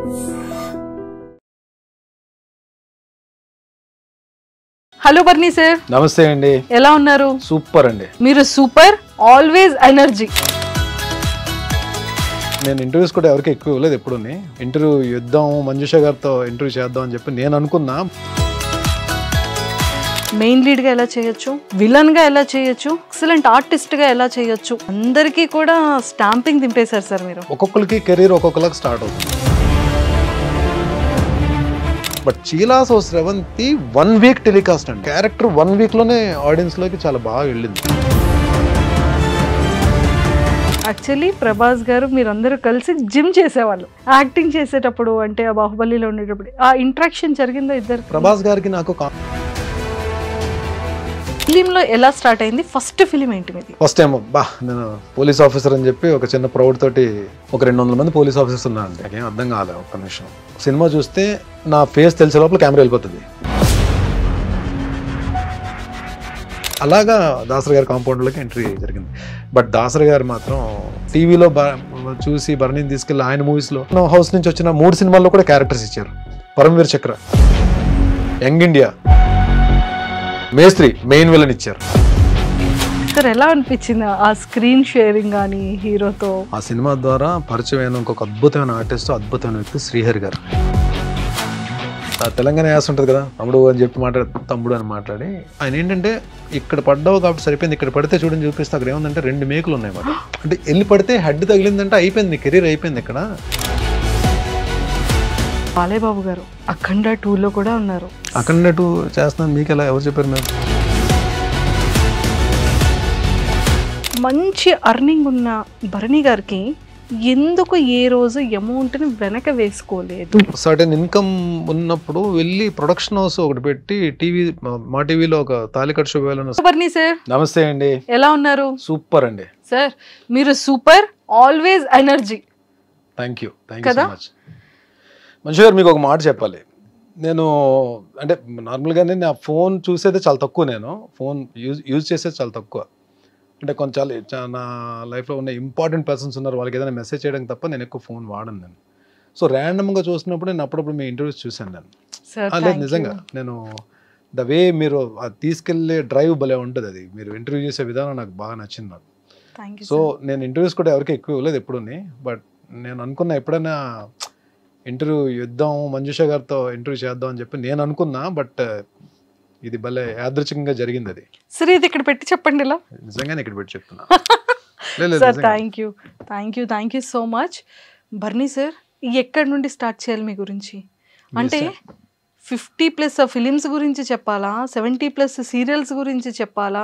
Hello బర్నీ sir. నమస్తే అండి. ఎలా ఉన్నారు? సూపర్ అండి. మీరు సూపర్, ఆల్వేస్ ఎనర్జీ. నేను ఇంటర్వ్యూస్ కూడా ఎవరికి ఎక్కువ ఇవ్వలేదు. ఎప్పుడు ఇంటర్వ్యూ ఇద్దాం, మంజుష గారితో ఇంటర్వ్యూ చేద్దాం అని చెప్పి నేను అనుకున్నా. మెయిన్ లీడ్ గా ఎలా చేయొచ్చు, విలన్ గా ఎలా చేయొచ్చు, ఎక్సలెంట్ ఆర్టిస్ట్ గా ఎలా చేయొచ్చు, అందరికీ కూడా స్టాంపింగ్ దింపేశారు సార్ మీరు. ఒక్కొక్కరికి కెరీర్ ఒక్కొక్కరికి స్టార్ట్ అవుతుంది. బట్ చీలాసో స్రవంతి 1 వీక్ టెలికాస్ట్ అండి. క్యారెక్టర్ 1 వీక్ లోనే ఆడియన్స్ లోకి చాలా బాగా వెళ్ళింది. యాక్చువల్లీ ప్రభాస్ గారు మీరందరూ కలిసి జిమ్ చేసేవాళ్ళు యాక్టింగ్ చేసేటప్పుడు, అంటే ఆ బాహుబలిలో ఉండేటప్పుడు ఆ ఇంట్రాక్షన్ జరిగిందో ఇద్దరు? ప్రభాస్ గారికి నాకు ఫిలింలో ఎలా స్టార్ట్ అయింది? ఫస్ట్ ఫిలిం ఏంటి మీది? ఫస్ట్ టైం నేను పోలీస్ ఆఫీసర్ అని చెప్పి ఒక చిన్న ప్రౌడ్ తోటి ఒక 200 మంది పోలీస్ ఆఫీసర్స్ ఉన్నారండి. నాకేం అర్థం కాలేదు. ఒక్క నిమిషం సినిమా చూస్తే నా ఫేస్ తెలిసే లోపల కెమెరా వెళ్ళిపోతుంది. అలాగా దాసరి గారి కాంపౌండ్లోకి ఎంట్రీ జరిగింది. బట్ దాసరి గారు మాత్రం టీవీలో చూసి భరణిని తీసుకెళ్ళి ఆయన మూవీస్లో హౌస్ నుంచి వచ్చిన 3 సినిమాల్లో కూడా క్యారెక్టర్స్ ఇచ్చారు. పరమవీర్ చక్ర, యంగ్ ఇండియా, మేస్త్రి మెయిన్ విలన్ ఇచ్చారు. సార్ ఎలా అనిపించింది ఆ స్క్రీన్ షేరింగ్ కానీ హీరోతో? ఆ సినిమా ద్వారా పరిచయమైన ఇంకొక అద్భుతమైన ఆర్టిస్ట్, అద్భుతమైన వ్యక్తి శ్రీహరి గారు. తెలంగాణ యాస ఉంటుంది కదా, తమ్ముడు అని చెప్పి తమ్ముడు అని మాట్లాడి ఆయన ఏంటంటే ఇక్కడ పడ్డావు కాబట్టి సరిపోయింది, ఇక్కడ పడితే చూడని చూపిస్తే అక్కడ ఏముందంటే 2 మేకులు ఉన్నాయి మాట. అంటే వెళ్ళి పడితే హెడ్ తగిలిందంటే అయిపోయింది, కెరీర్ అయిపోయింది. ఇక్కడ బాలయ్య బాబు గారు అఖండ 2లో కూడా ఉన్నారు. అఖండ 2 చేస్తున్నాను మీకు ఎలా ఎవరు చెప్పారు? మేము మంచి అర్నింగ్ ఉన్న భరణి గారికి ఎందుకు ఏ రోజు అమౌంట్ని వెనక వేసుకోలేదు? సర్టెన్ ఇన్కమ్ ఉన్నప్పుడు వెళ్ళి ప్రొడక్షన్ హౌస్ ఒకటి పెట్టి మా టీవీలో ఒక తాలికట్ శుభవేళ. భరణి సార్ నమస్తే అండి. ఎలా ఉన్నారు? సూపర్ అండి. సార్ మీరు super, always energy. Thank you so much. మంచి గారు మీకు ఒక మాట చెప్పాలి. నేను అంటే నార్మల్గానే నా ఫోన్ చూసేది చాలా తక్కువ. నేను ఫోన్ యూజ్ చేసేది చాలా తక్కువ. అంటే కొంచెం నా లైఫ్లో ఉన్న ఇంపార్టెంట్ పర్సన్స్ ఉన్నారు, వాళ్ళకి ఏదైనా మెసేజ్ చేయడం తప్ప నేను ఎక్కువ ఫోన్ వాడను. నేను సో ర్యాండమ్గా చూసినప్పుడు నేను అప్పుడప్పుడు మీ ఇంటర్వ్యూస్ చూశాను నేను. లేదు నిజంగా నేను ద వే మీరు తీసుకెళ్లే డ్రైవ్ భలే ఉంటుంది. అది మీరు ఇంటర్వ్యూ చేసే విధానం నాకు బాగా నచ్చింది నాకు. సో నేను ఇంటర్వ్యూస్ కూడా ఎవరికి ఎక్కువ ఇవ్వలేదు ఎప్పుడు. బట్ నేను అనుకున్నా ఎప్పుడైనా ఇంటర్వ్యూ ఇద్దాం, మంజుష గారితో ఇంటర్వ్యూ చేద్దాం అని చెప్పి నేను అనుకున్నా. బట్ ఇది భలే యాదృచ్ఛికంగా జరిగింది. అది సరే ఇది ఇక్కడ పెట్టి చెప్పండి. ఇలా నిజంగానే ఇక్కడ పెట్టి చెప్తున్నా. Sir thank you so much. Bharani sir ఎక్కడి నుండి స్టార్ట్ చేయాలి మీ గురించి? అంటే 50+ ఫిలిమ్స్ గురించి చెప్పాలా, 70+ సీరియల్స్ గురించి చెప్పాలా,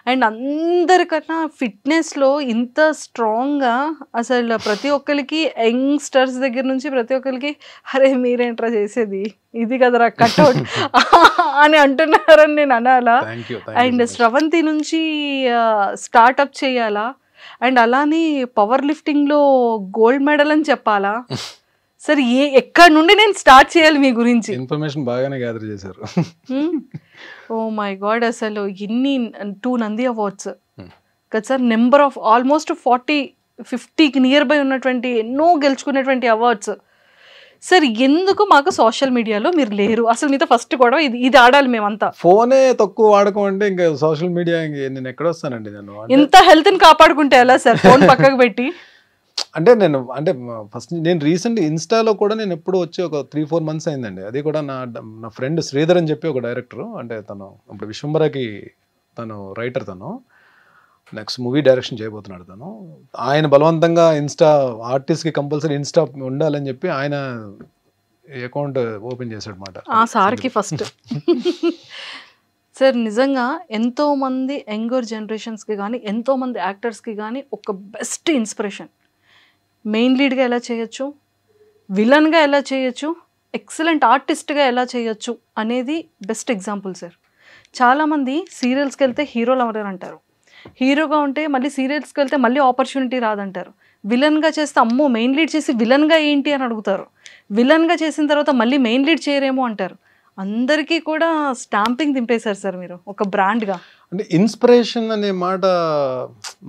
అండ్ అందరికన్నా ఫిట్నెస్లో ఇంత స్ట్రాంగ్గా అసలు ప్రతి ఒక్కరికి యంగ్స్టర్స్ దగ్గర నుంచి ప్రతి ఒక్కరికి అరే మీరేంట్రా చేసేది ఇది కదరా కట్అవుట్ అని అంటున్నారని నేను అనాలా? అండ్ స్రవంతి నుంచి స్టార్ట్అప్ చేయాలా, అండ్ అలానే పవర్ లిఫ్టింగ్లో గోల్డ్ మెడల్ అని చెప్పాలా? సరే ఎక్కడి నుండి నేను స్టార్ట్ చేయాలి మీ గురించి? ఇన్ఫర్మేషన్ బాగానే గ్యాదర్ చేశారు. ఓ మై గాడ్, అసలు ఎన్ని 2 నంది అవార్డ్స్ కదా సార్, నెంబర్ ఆఫ్ ఆల్మోస్ట్ 40-50కి నియర్ బై ఉన్నటువంటి ఎన్నో గెలుచుకునేటువంటి అవార్డ్స్. సార్ ఎందుకు మాకు సోషల్ మీడియాలో మీరు లేరు? అసలు మీతో ఫస్ట్ కూడా ఇది ఆడాలి మేమంతా. ఫోనే తక్కువ వాడకం అంటే ఇంకా సోషల్ మీడియా నేను ఎక్కడ వస్తానండి? నేను ఇంత హెల్త్ని కాపాడుకుంటే ఎలా సార్ ఫోన్ పక్కకు పెట్టి? నేను ఫస్ట్ నేను రీసెంట్ ఇన్స్టాలో కూడా నేను ఎప్పుడు వచ్చి ఒక 3-4 మంత్స్ అయిందండి. అది కూడా నా ఫ్రెండ్ శ్రీధర్ అని చెప్పి ఒక డైరెక్టర్, అంటే తను ఇప్పుడు విశ్వంబరాకి తను రైటర్, తను నెక్స్ట్ మూవీ డైరెక్షన్ చేయబోతున్నాడు. తను ఆయన బలవంతంగా ఇన్స్టా ఆర్టిస్ట్కి కంపల్సరీ ఇన్స్టా ఉండాలని చెప్పి ఆయన అకౌంట్ ఓపెన్ చేశాడు అన్నమాట. ఆ సార్కి ఫస్ట్ సార్ నిజంగా ఎంతోమంది యంగర్ జనరేషన్స్కి కానీ ఎంతోమంది యాక్టర్స్కి కానీ ఒక బెస్ట్ ఇన్స్పిరేషన్. మెయిన్ లీడ్గా ఎలా చేయొచ్చు, విలన్గా ఎలా చేయొచ్చు, ఎక్సలెంట్ ఆర్టిస్ట్గా ఎలా చేయొచ్చు అనేది బెస్ట్ ఎగ్జాంపుల్ సార్. చాలామంది సీరియల్స్కి వెళ్తే హీరోలు ఎవరు అంటారు, హీరోగా ఉంటే మళ్ళీ సీరియల్స్కి వెళ్తే మళ్ళీ ఆపర్చునిటీ రాదంటారు, విలన్గా చేస్తే అమ్మో మెయిన్ లీడ్ చేసి విలన్గా ఏంటి అని అడుగుతారు, విలన్గా చేసిన తర్వాత మళ్ళీ మెయిన్ లీడ్ చేయరేమో అంటారు. అందరికీ కూడా స్టాంపింగ్ దింపేశారు సార్ మీరు ఒక బ్రాండ్గా. అంటే ఇన్స్పిరేషన్ అనే మాట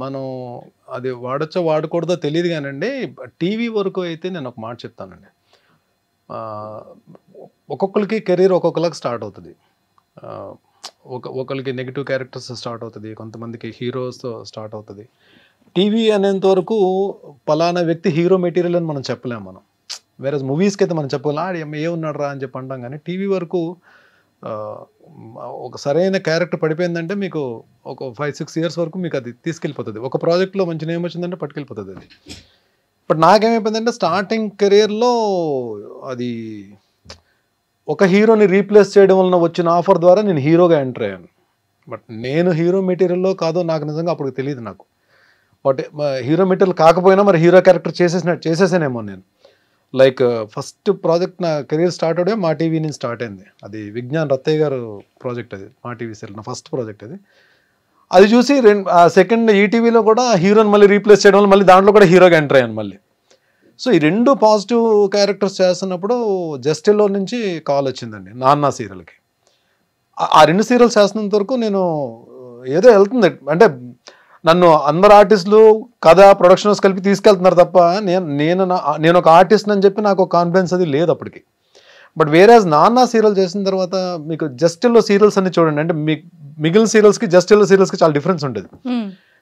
మనం అది వాడచ్చో వాడకూడదో తెలియదు కానండి. టీవీ వరకు అయితే నేను ఒక మాట చెప్తానండి, ఒక్కొక్కరికి కెరీర్ ఒక్కొక్కరికి స్టార్ట్ అవుతుంది. ఒకరికి నెగిటివ్ క్యారెక్టర్స్ స్టార్ట్ అవుతుంది, కొంతమందికి హీరోస్తో స్టార్ట్ అవుతుంది. టీవీ అనేంత వరకు పలానా వ్యక్తి హీరో మెటీరియల్ అని మనం చెప్పలేము మనం. వేరే మూవీస్కి అయితే మనం చెప్పగలం ఏ ఉన్నాడు రా అని చెప్పి అంటాం, కానీ టీవీ వరకు ఒక సరైన క్యారెక్టర్ పడిపోయిందంటే మీకు ఒక 5-6 ఇయర్స్ వరకు మీకు అది తీసుకెళ్ళిపోతుంది. ఒక ప్రాజెక్ట్లో మంచి నేమ్ వచ్చిందంటే పట్టుకెళ్ళిపోతుంది అది. బట్ నాకేమైపోయిందంటే స్టార్టింగ్ కెరీర్లో అది ఒక హీరోని రీప్లేస్ చేయడం వలన వచ్చిన ఆఫర్ ద్వారా నేను హీరోగా ఎంటర్ అయ్యాను. బట్ నేను హీరో మెటీరియల్లో కాదో నాకు నిజంగా అప్పుడు తెలియదు నాకు. బట్ హీరో మెటీరియల్ కాకపోయినా మరి హీరో క్యారెక్టర్ చేసేసానేమో నేను. లైక్ ఫస్ట్ ప్రాజెక్ట్ నా కెరీర్ స్టార్ట్ అవడే మా టీవీ నుంచి స్టార్ట్ అయింది. అది విజ్ఞాన్ రత్తయ్య గారు ప్రాజెక్ట్, అది మా టీవీ సీరియల్ నా ఫస్ట్ ప్రాజెక్ట్ అది. అది చూసి సెకండ్ ఈటీవీలో కూడా హీరోని మళ్ళీ రీప్లేస్ చేయడం వల్ల మళ్ళీ దాంట్లో కూడా హీరోగా ఎంటర్ అయ్యాను మళ్ళీ. సో ఈ 2 పాజిటివ్ క్యారెక్టర్స్ చేస్తున్నప్పుడు జస్టిల్లో నుంచి కాల్ వచ్చిందండి నాన్న సీరియల్కి. ఆ 2 సీరియల్స్ చేస్తున్నంత వరకు నేను ఏదో వెళ్తుంది అంటే నన్ను అందరు ఆర్టిస్టులు కథ ప్రొడక్షన్స్ కలిపి తీసుకెళ్తున్నారు తప్ప నేను ఒక ఆర్టిస్ట్ అని చెప్పి నాకు కాన్ఫిడెన్స్ అది లేదు అప్పటికి. బట్ వేరేజ్ నాన్న సీరియల్ చేసిన తర్వాత మీకు జస్టిల్లో సీరియల్స్ అన్ని చూడండి, అంటే మిగిలిన సీరియల్స్కి జస్టిల్లో సీరియల్స్కి చాలా డిఫరెన్స్ ఉంటుంది.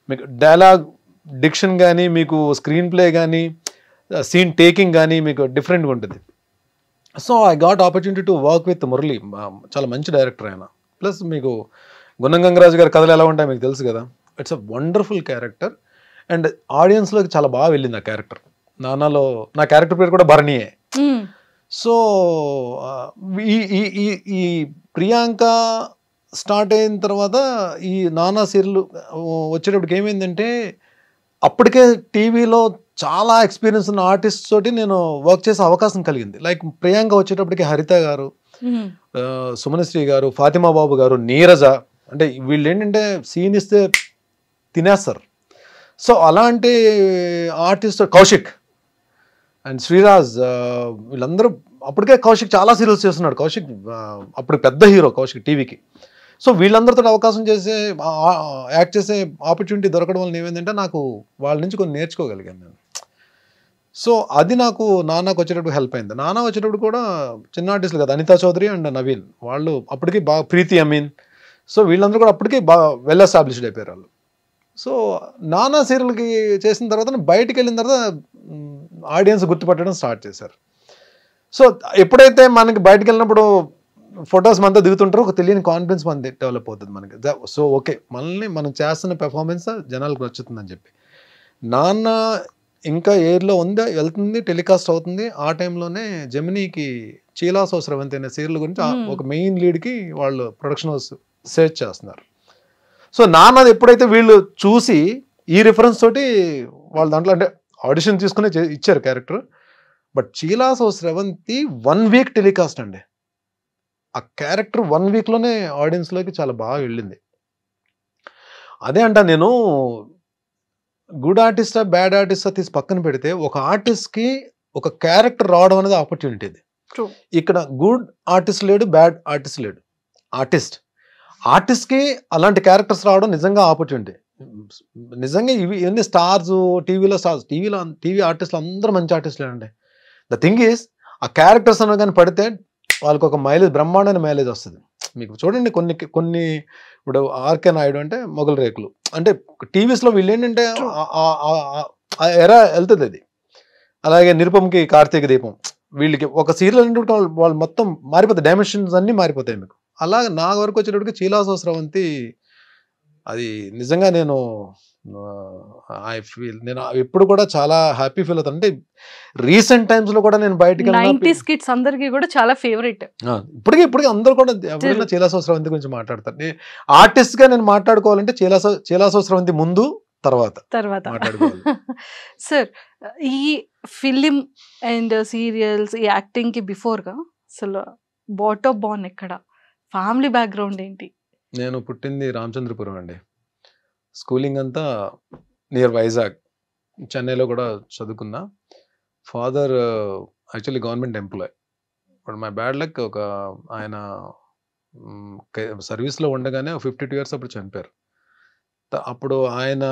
మీకు డైలాగ్ డిక్షన్ కానీ, మీకు స్క్రీన్ ప్లే కానీ, సీన్ టేకింగ్ కానీ మీకు డిఫరెంట్గా ఉంటుంది. So I got opportunity to work with Murali, చాలా మంచి డైరెక్టర్ ఆయన. ప్లస్ మీకు గున్నం గంగరాజు గారి కథలు ఎలా ఉంటాయి మీకు తెలుసు కదా. It's a wonderful character and ఆడియన్స్లోకి చాలా బాగా వెళ్ళింది ఆ క్యారెక్టర్. నాన్నలో నా క్యారెక్టర్ పేరు కూడా భరణియే. సో ఈ ప్రియాంక స్టార్ట్ అయిన తర్వాత ఈ నానా సీరియల్ వచ్చేటప్పటికి ఏమైందంటే అప్పటికే టీవీలో చాలా ఎక్స్పీరియన్స్ ఉన్న ఆర్టిస్ట్ తోటి నేను వర్క్ చేసే అవకాశం కలిగింది. లైక్ ప్రియాంక వచ్చేటప్పటికి హరిత గారు, సుమనశ్రీ గారు, ఫాతిమా బాబు గారు, నీరజ, అంటే వీళ్ళు ఏంటంటే సీన్ ఇస్తే తినేస్తారు. సో అలాంటి ఆర్టిస్ట్ కౌశిక్ అండ్ శ్రీరాజ్, వీళ్ళందరూ అప్పటికే కౌశిక్ చాలా సీరియల్స్ చేస్తున్నాడు. కౌశిక్ అప్పుడు పెద్ద హీరో కౌశిక్ టీవీకి. సో వీళ్ళందరితో అవకాశం చేసే యాక్ట్ చేసే ఆపర్చునిటీ దొరకడం వల్ల ఏమైందంటే నాకు వాళ్ళ నుంచి కొన్ని నేర్చుకోగలిగాను నేను. సో అది నాకు నాన్నకు వచ్చేటప్పుడు హెల్ప్ అయింది. నాన్న వచ్చేటప్పుడు కూడా చిన్న ఆర్టిస్టులు కదా, అనితా చౌదరి అండ్ నవీన్, వాళ్ళు అప్పటికి బాగా, ప్రీతి అమీన్, సో వీళ్ళందరూ కూడా అప్పటికి బాగా వెల్ ఎస్టాబ్లిష్డ్ అయిపోయారు వాళ్ళు. సో నానా సీరియల్కి చేసిన తర్వాత బయటికి వెళ్ళిన తర్వాత ఆడియన్స్ గుర్తుపట్టడం స్టార్ట్ చేశారు. సో ఎప్పుడైతే మనకి బయటకు వెళ్ళినప్పుడు ఫొటోస్ మనతో దిగుతుంటారో ఒక తెలియని కాన్ఫిడెన్స్ మన డెవలప్ అవుతుంది మనకి. సో ఓకే, మనల్ని మనం చేస్తున్న పెర్ఫార్మెన్స్ జనాలకు నచ్చుతుందని చెప్పి నాన్న ఇంకా ఎయిర్లో ఉంది, వెళ్తుంది, టెలికాస్ట్ అవుతుంది. ఆ టైంలోనే జెమినీకి చీలాసో స్రవంతి అనే సీరియల్ గురించి ఒక మెయిన్ లీడ్కి వాళ్ళు ప్రొడక్షన్ హౌస్ సెర్చ్ చేస్తున్నారు. సో నాన్నది ఎప్పుడైతే వీళ్ళు చూసి ఈ రిఫరెన్స్ తోటి వాళ్ళ దాంట్లో అంటే ఆడిషన్ తీసుకుని ఇచ్చారు character. But చీలాసో Sravanthi 1 week telecast అండి. ఆ క్యారెక్టర్ 1 వీక్లోనే ఆడియన్స్లోకి చాలా బాగా వెళ్ళింది. అదే అంట, నేను గుడ్ ఆర్టిస్టా బ్యాడ్ ఆర్టిస్టా తీసి పక్కన పెడితే ఒక ఆర్టిస్ట్కి ఒక క్యారెక్టర్ రావడం అనేది ఆపర్చునిటీ. ఇది ఇక్కడ గుడ్ ఆర్టిస్ట్ లేడు, బ్యాడ్ ఆర్టిస్ట్ లేడు. ఆర్టిస్ట్కి అలాంటి క్యారెక్టర్స్ రావడం నిజంగా ఆపర్చునిటీ. నిజంగా ఇవన్నీ స్టార్స్, టీవీ ఆర్టిస్టులు అందరూ మంచి ఆర్టిస్టులే అండి. ద థింగ్ ఈస్ ఆ క్యారెక్టర్స్ అన్న కానీ పడితే వాళ్ళకి ఒక మైలేజ్, బ్రహ్మాండమైన మైలేజ్ వస్తుంది. మీకు చూడండి కొన్ని ఇప్పుడు ఆర్కే నాయుడు అంటే మొగల్ రేకులు, అంటే టీవీస్లో వీళ్ళు ఏంటంటే ఎరా వెళ్తుంది అది. అలాగే నిరుపంకి కార్తీక దీపం, వీళ్ళకి ఒక సీరియల్ అంటే వాళ్ళు మొత్తం మారిపోతాయి, డైమెన్షన్స్ అన్నీ మారిపోతాయి మీకు. అలాగే నా వరకు వచ్చేటప్పటికి చీలాసో స్రవంతి అది నిజంగా నేను ఎప్పుడు కూడా చాలా హ్యాపీ ఫీల్ అవుతాను. అంటే రీసెంట్ టైమ్స్ లో కూడా నేను బయటకి అందరికి కూడా చాలా ఫేవరెట్. ఇప్పటికీ అందరూ కూడా ఎవరైనా చీలాసో స్రవంతి గురించి మాట్లాడతారు. ఆర్టిస్ట్ గా నేను మాట్లాడుకోవాలంటే చీలాసో స్రవంతి ముందు తర్వాత మాట్లాడుకోవాలి. సార్, ఈ ఫిలిం అండ్ సీరియల్స్, ఈ యాక్టింగ్ కి బిఫోర్ గా అసలు బాటమ్ బాన్ ఎక్కడ, ఫ్యామిలీ బ్యాక్గ్రౌండ్ ఏంటి? నేను పుట్టింది రామచంద్రపురం అండి. స్కూలింగ్ అంతా నియర్ వైజాగ్, చెన్నైలో కూడా చదువుకున్నా. Father actually government employee, but my bad luck ఒక ఆయన సర్వీస్లో ఉండగానే 52 ఇయర్స్ అప్పుడు చనిపోయారు. అప్పుడు ఆయన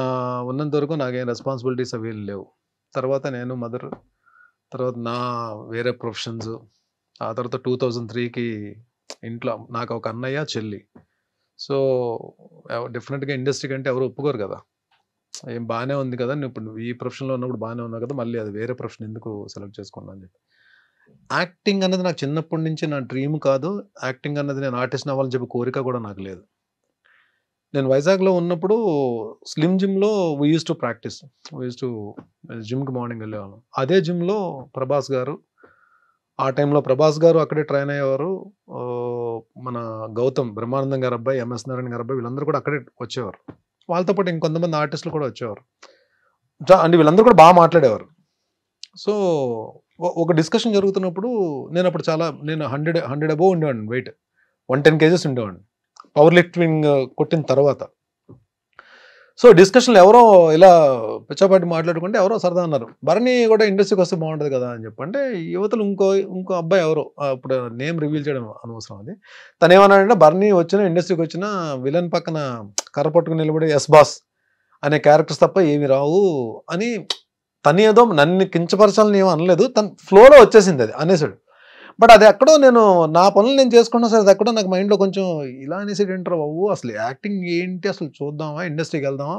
ఉన్నంత వరకు నాకేం రెస్పాన్సిబిలిటీస్ అవి లేవు. తర్వాత నేను మదర్, తర్వాత నా వేరే ప్రొఫెషన్స్, ఆ తర్వాత 2003కి ఇంట్లో నాకు ఒక అన్నయ్య చెల్లి. సో డెఫినెట్గా ఇండస్ట్రీ కంటే ఎవరు ఒప్పుకోరు కదా, ఏం బాగానే ఉంది కదా, నువ్వు ఈ ప్రొఫెషన్లో ఉన్నప్పుడు బాగానే ఉన్నావు కదా, మళ్ళీ అది వేరే ప్రొఫెషన్ ఎందుకు సెలెక్ట్ చేసుకున్నా అని చెప్పి. యాక్టింగ్ అన్నది నాకు చిన్నప్పటి నుంచి నా డ్రీమ్ కాదు, యాక్టింగ్ అన్నది నేను ఆర్టిస్ట్ అవ్వాలని చెప్పి కోరిక కూడా నాకు లేదు. నేను వైజాగ్లో ఉన్నప్పుడు స్లిమ్ జిమ్లో we use to practice, we use to జిమ్కి మార్నింగ్ వెళ్ళేవాళ్ళం. అదే జిమ్లో ప్రభాస్ గారు, ఆ టైంలో ప్రభాస్ గారు అక్కడే ట్రైన్ అయ్యేవారు. మన గౌతమ్ బ్రహ్మానందం గారు అబ్బాయి, ఎంఎస్ నారాయణ గారు అబ్బాయి, వీళ్ళందరూ కూడా అక్కడే వచ్చేవారు. వాళ్ళతో పాటు ఇంకొంతమంది ఆర్టిస్టులు కూడా వచ్చేవారు. అంటే వీళ్ళందరూ కూడా బాగా మాట్లాడేవారు. సో ఒక డిస్కషన్ జరుగుతున్నప్పుడు నేను 100 అబోవ్ ఉండేవాడిని, వెయిట్ 110 kgs ఉండేవాడిని పవర్ లిఫ్టింగ్ కొట్టిన తర్వాత. సో డిస్కషన్లో ఎవరో ఇలా పిచ్చాపాటి మాట్లాడుకుంటే ఎవరో సరదా అన్నారు, భరణి కూడా ఇండస్ట్రీకి వస్తే బాగుంటుంది కదా అని చెప్పి. అంటే యువతలు ఇంకో అబ్బాయి ఎవరో, ఇప్పుడు నేమ్ రివీల్ చేయడం అనవసరం, అది తను ఏమన్నాడంటే, భరణి వచ్చిన ఇండస్ట్రీకి వచ్చిన విలన్ పక్కన కర్ర పట్టుకుని నిలబడి ఎస్ బాస్ అనే క్యారెక్టర్స్ తప్ప ఏమి రావు అని. తను ఏదో నన్ను కించపరచాలని ఏమో అనలేదు, తన ఫ్లోలో వచ్చేసింది అది అనేసాడు. బట్ అది ఎక్కడో నేను నా పనులు నేను చేసుకున్నా సరే, అది ఎక్కడో నాకు మైండ్లో కొంచెం ఇలా అనేసాడు ఏంటారు బాబు, అసలు యాక్టింగ్ ఏంటి, అసలు చూద్దామా, ఇండస్ట్రీకి వెళ్దామా.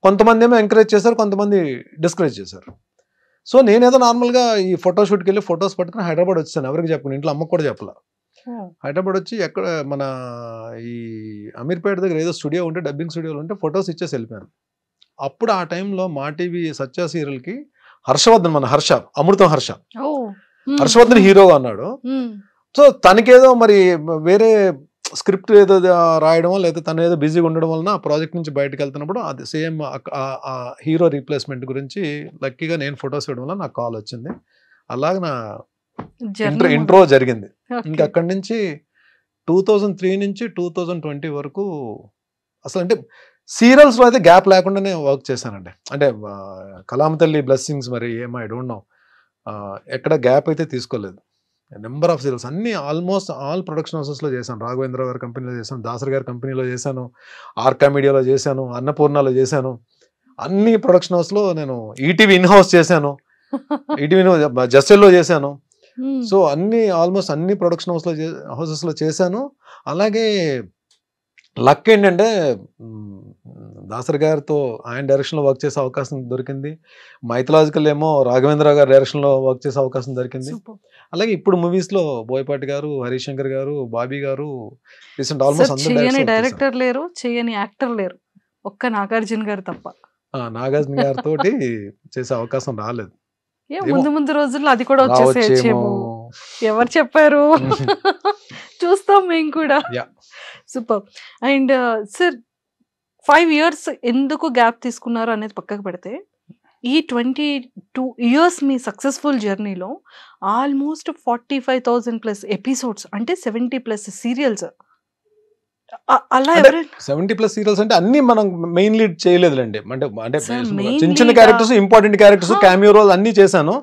కొంతమంది ఏమో ఎంకరేజ్ చేశారు, కొంతమంది డిస్కరేజ్ చేశారు. సో నేనేదో నార్మల్గా ఈ ఫోటోషూట్కి వెళ్ళి ఫొటోస్ పట్టుకుని హైదరాబాద్ వచ్చాను, ఎవరికి చెప్పను, ఇంట్లో అమ్మకు కూడా చెప్పలా. హైదరాబాద్ వచ్చి ఎక్కడ మన ఈ అమీర్పేట దగ్గర ఏదో స్టూడియో ఉంటే, డబ్బింగ్ స్టూడియోలో ఉంటే ఫొటోస్ ఇచ్చేసి వెళ్ళిపోయాను. అప్పుడు ఆ టైంలో మా టీవీ సత్య సీరియల్కి హర్షవర్ధన్, మన అమృతం హర్షవర్ధన్ హీరోగా అన్నాడు. సో తనకేదో మరి వేరే స్క్రిప్ట్ ఏదో రాయడమో లేదా తను ఏదో బిజీగా ఉండడం వలన ఆ ప్రాజెక్ట్ నుంచి బయటకు వెళ్తున్నప్పుడు అది సేమ్ ఆ హీరో రీప్లేస్మెంట్ గురించి లక్కీగా నేను ఫొటోస్ వేయడం వల్ల నాకు కాల్ వచ్చింది. అలాగే నా ఇంట్రో జరిగింది. ఇంకా అక్కడి నుంచి 2003 నుంచి 2020 వరకు అసలు అంటే సీరియల్స్లో అయితే గ్యాప్ లేకుండానే వర్క్ చేశానండి. అంటే కలాం తల్లి బ్లెస్సింగ్స్ మరి ఏమో ఐ డోంట్ నో, ఎక్కడ గ్యాప్ అయితే తీసుకోలేదు. నెంబర్ ఆఫ్ సీరియల్స్ అన్ని ఆల్మోస్ట్ ఆల్ ప్రొడక్షన్ హౌసెస్లో చేశాను. రాఘవేంద్ర గారి కంపెనీలో చేశాను, దాసరి గారి కంపెనీలో చేశాను, ఆర్కా మీడియాలో చేశాను, అన్నపూర్ణలో చేశాను. అన్ని ప్రొడక్షన్ హౌస్లో నేను ఈటీవీ ఇన్ హౌస్ చేశాను, ఈటీవీ జస్టెల్లో చేశాను. సో ఆల్మోస్ట్ అన్ని ప్రొడక్షన్ హౌసెస్లో చేశాను. అలాగే లక్ ఏంటంటే దాసరి గారితో ఆయన డైరెక్షన్లో వర్క్ చేసే అవకాశం దొరికింది. మైథలాజికల్ ఏమో రాఘవేంద్ర గారి డైరెక్షన్లో వర్క్ చేసే అవకాశం దొరికింది. అలాగే ఇప్పుడు మూవీస్లో బోయపాటి గారు, హరీష్ శంకర్ గారు, బాబీ గారు, రీసెంట్ ఆల్మోస్ట్ డైరెక్టర్ లేరు, చేయని యాక్టర్ లేరు, ఒక్క నాగార్జున గారు తప్ప. నాగార్జున గారితో చేసే అవకాశం రాలేదు. ముందు రోజుల్లో అది కూడా వచ్చేసేమో, ఎవరు చెప్పారు, చూస్తాం మేము కూడా. సూపర్. అండ్ సార్ 5 years ఎందుకు గ్యాప్ తీసుకున్నారు అనేది పక్కకు పెడితే, ఈ 22 years మీ సక్సెస్ఫుల్ జర్నీలో ఆల్మోస్ట్ 45,000+ ఎపిసోడ్స్, అంటే 70+ సీరియల్స్. అలా 70+ సీరియల్స్ అంటే అన్ని మనం మెయిన్ లీడ్ చేయలేదులేండి. అంటే చిన్న చిన్న characters, important characters, cameo role అన్ని చేశాను,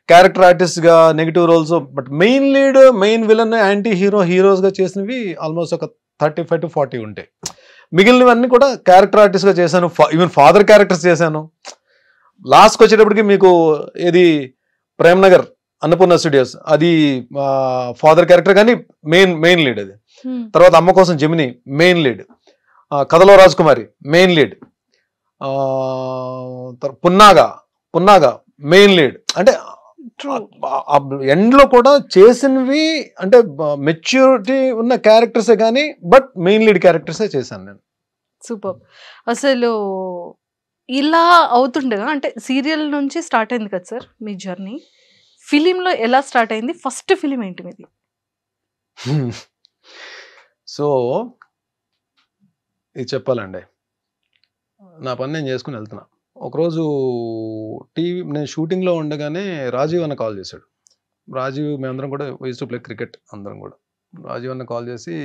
క్యారెక్టర్ ఆర్టిస్ట్ గా, negative roles. But main lead, main villain, anti heroes గా చేసినవి ఆల్మోస్ట్ ఒక 35 to 40 ఉంటాయి. మిగిలినవన్నీ కూడా క్యారెక్టర్ ఆర్టిస్ట్ గా చేశాను, ఈవెన్ ఫాదర్ క్యారెక్టర్స్ చేశాను. లాస్ట్కి వచ్చేటప్పటికి మీకు ఏది ప్రేమ్నగర్ అన్నపూర్ణ స్టూడియోస్, అది ఫాదర్ క్యారెక్టర్ కానీ మెయిన్ లీడ్ అది. తర్వాత Amma Kosam Gemini main lead, Kathalo Rajakumari main lead, Punnaga main lead. అంటే ఎండ్లో కూడా చేసినవి అంటే మెచ్యూరిటీ ఉన్న క్యారెక్టర్సే కానీ, బట్ మెయిన్ లీడ్ క్యారెక్టర్సే చేశాను నేను. సూపర్. అసలు ఇలా అవుతుండగా, అంటే సీరియల్ నుంచి స్టార్ట్ అయింది కదా సార్ మీ జర్నీ, ఫిలింలో ఎలా స్టార్ట్ అయింది? ఫస్ట్ ఫిలిం ఏంటి మీది? సో ఇది చెప్పాలండి, నా పని నేను చేసుకుని వెళ్తున్నా. ఒకరోజు నేను షూటింగ్లో ఉండగానే రాజీవ్ అన్న కాల్ చేశాడు. రాజీవ్, మేమందరం కూడా యూస్ టు ప్లే క్రికెట్ అందరం కూడా. రాజీవ్ అన్న కాల్ చేసి,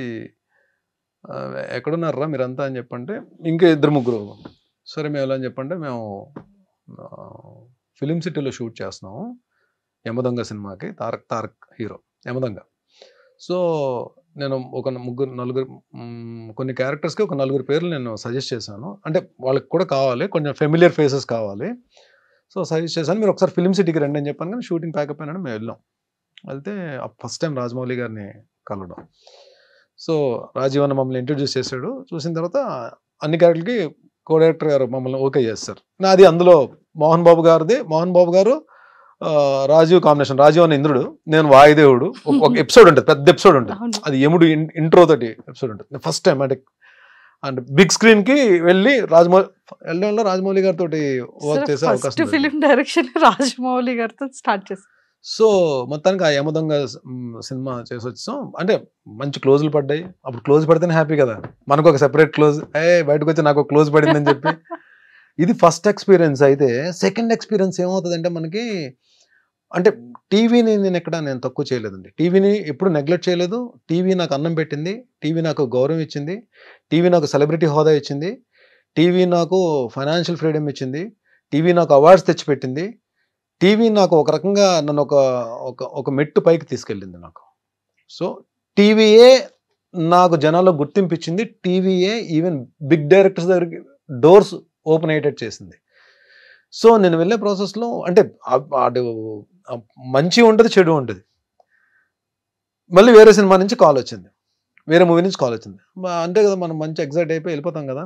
ఎక్కడున్నారా మీరంతా అని చెప్పంటే, ఇంకా 2-3. సరే మేము ఎలా అని చెప్పంటే, మేము ఫిలిం సిటీలో షూట్ చేస్తున్నాము యమదొంగ సినిమాకి, తారక్ హీరో యమదొంగ. సో నేను ఒక 3-4 కొన్ని క్యారెక్టర్స్కి ఒక 4 పేర్లు నేను సజెస్ట్ చేశాను. అంటే వాళ్ళకి కూడా కావాలి, కొంచెం ఫెమిలియర్ ఫేసెస్ కావాలి. సో సజెస్ట్ చేశాను, మీరు ఒకసారి ఫిలిం సిటీకి రండి అని చెప్పాను. కానీ షూటింగ్ ప్యాకప్ అయినా మేము వెళ్ళాం. వెళ్తే ఫస్ట్ టైం రాజమౌళి గారిని కలవడం. సో రాజీవ్ అన్న మమ్మల్ని ఇంట్రడ్యూస్ చేశాడు. చూసిన తర్వాత అన్ని క్యారెక్టర్లకి కో డైరెక్టర్ గారు మమ్మల్ని ఓకే చేస్తారు. నాది అందులో మోహన్ బాబు గారు రాజీవ్ కాంబినేషన్. రాజీవ్ అన్న ఇంద్రుడు, నేను వాయుదేవుడు. ఒక ఎపిసోడ్ ఉంటుంది, పెద్ద ఎపిసోడ్ ఉంటుంది, అది యముడు ఇంట్రో తోటి ఎపిసోడ్ ఉంటుంది. ఫస్ట్ టైం అంటే బిగ్ స్క్రీన్ కి వెళ్ళి రాజమౌళి గారితో వర్క్ చేసే అవకాశం. ఫిల్మ్ డైరెక్షన్ రాజమౌళి గారితో స్టార్ట్ చేశారు. సో మొత్తానికి ఆ యమదొంగ సినిమా చేసి వచ్చాం. అంటే మంచి క్లోజులు పడ్డాయి. అప్పుడు క్లోజ్ పడితేనే హ్యాపీ కదా, మనకు ఒక సెపరేట్ క్లోజ్, బయటకు వచ్చి నాకు ఒక క్లోజ్ పడిందని చెప్పి. ఇది ఫస్ట్ ఎక్స్పీరియన్స్. అయితే సెకండ్ ఎక్స్పీరియన్స్ ఏమవుతుందంటే మనకి, అంటే టీవీని నేను తక్కువ చేయలేదండి. టీవీని ఎప్పుడు నెగ్లెక్ట్ చేయలేదు. టీవీ నాకు అన్నం పెట్టింది, టీవీ నాకు గౌరవం ఇచ్చింది, టీవీ నాకు సెలబ్రిటీ హోదా ఇచ్చింది, టీవీ నాకు ఫైనాన్షియల్ ఫ్రీడమ్ ఇచ్చింది, టీవీ నాకు అవార్డ్స్ తెచ్చిపెట్టింది, టీవీ నాకు ఒక రకంగా నన్ను ఒక మెట్టు పైకి తీసుకెళ్ళింది నాకు. సో టీవీయే నాకు జనాల్లో గుర్తింపు ఇచ్చింది, టీవీయే ఈవెన్ బిగ్ డైరెక్టర్స్ దగ్గరికి డోర్స్ ఓపెన్ అయ్యేటట్టు చేసింది. సో నేను వెళ్ళే ప్రాసెస్లో అంటే మంచి ఉంటుంది, చెడు ఉంటుంది. మళ్ళీ వేరే సినిమా నుంచి కాల్ వచ్చింది, వేరే మూవీ నుంచి కాల్ వచ్చింది. అంతే కదా, మనం మంచి ఎగ్జైట్ అయిపోయి వెళ్ళిపోతాం కదా.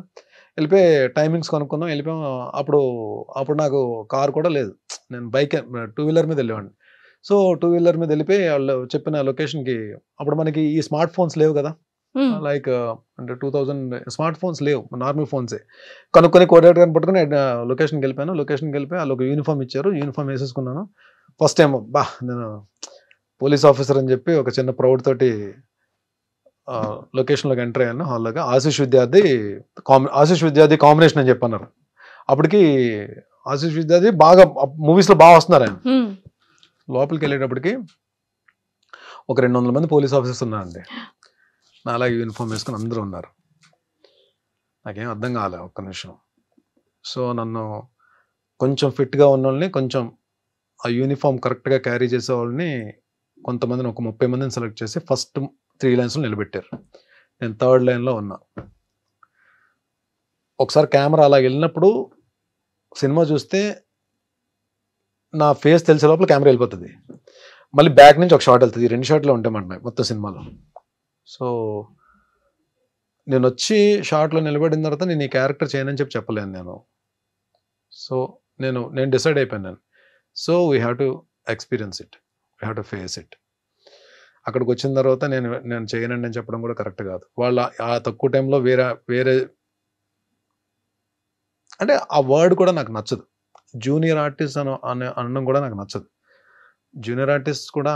వెళ్ళిపోయి టైమింగ్స్ కొనుక్కున్నాం, వెళ్ళిపోయాం. అప్పుడు నాకు కార్ కూడా లేదు, నేను బైక్ 2 వీలర్ మీద వెళ్ళేవాడిని. సో 2 వీలర్ మీద వెళ్ళిపోయి వాళ్ళు చెప్పిన లొకేషన్కి, అప్పుడు మనకి ఈ స్మార్ట్ ఫోన్స్ లేవు కదా, లైక్ అంటే 2000 స్మార్ట్ ఫోన్స్ లేవు, నార్మల్ ఫోన్సే. కనుక్కొని కోఆర్డినేటర్ గారిని పట్టుకుని లొకేషన్కి వెళ్ళిపోయాను. లొకేషన్కి వెళ్ళిపోయి వాళ్ళు ఒక యూనిఫామ్ ఇచ్చారు, యూనిఫామ్ వేసేసుకున్నాను. ఫస్ట్ టైం నేను పోలీస్ ఆఫీసర్ అని చెప్పి ఒక చిన్న ప్రౌడ్ తోటి లొకేషన్లోకి ఎంటర్ అయ్యాను. హాల్లోగా ఆశీష్ విద్యార్థి కాంబినేషన్ అని చెప్పన్నారు. అప్పటికి ఆశీష్ విద్యార్థి బాగా మూవీస్లో బాగా వస్తున్నారు ఆయన. లోపలికి వెళ్ళేటప్పటికి ఒక 200 మంది పోలీస్ ఆఫీసర్స్ ఉన్నారండి. నా అలాగే యూనిఫామ్ వేసుకుని అందరూ ఉన్నారు. నాకేం అర్థం కాలే ఒక్క నిమిషం. సో నన్ను కొంచెం ఫిట్గా ఉన్న వాళ్ళని, కొంచెం ఆ యూనిఫామ్ కరెక్ట్గా క్యారీ చేసే వాళ్ళని కొంతమందిని, ఒక 30 మందిని సెలెక్ట్ చేసి ఫస్ట్ 3 లైన్స్లో నిలబెట్టారు. నేను 3rd లైన్లో ఉన్నా. ఒకసారి కెమెరా అలా వెళ్ళినప్పుడు సినిమా చూస్తే నా ఫేస్ తెలిసే లోపల కెమెరా వెళ్ళిపోతుంది. మళ్ళీ బ్యాక్ నుంచి ఒక షాట్ వెళ్తుంది. 2 షాట్లు ఉంటాయన్నమాట మొత్తం సినిమాలో. సో నేను వచ్చి షాట్లో నిలబడిన తర్వాత నేను ఈ క్యారెక్టర్ చేయనని చెప్పలేను నేను. సో నేను డిసైడ్ అయిపోయాను. So we have to experience it, we have to face it. అక్కడికి వచ్చిన తర్వాత నేను చేయనండి అని చెప్పడం కూడా కరెక్ట్ కాదు. వాళ్ళ ఆ తక్కువ టైంలో వేరే అంటే ఆ వర్డ్ కూడా నాకు నచ్చదు. జూనియర్ ఆర్టిస్ట్ అనడం కూడా నాకు నచ్చదు. జూనియర్ ఆర్టిస్ట్ కూడా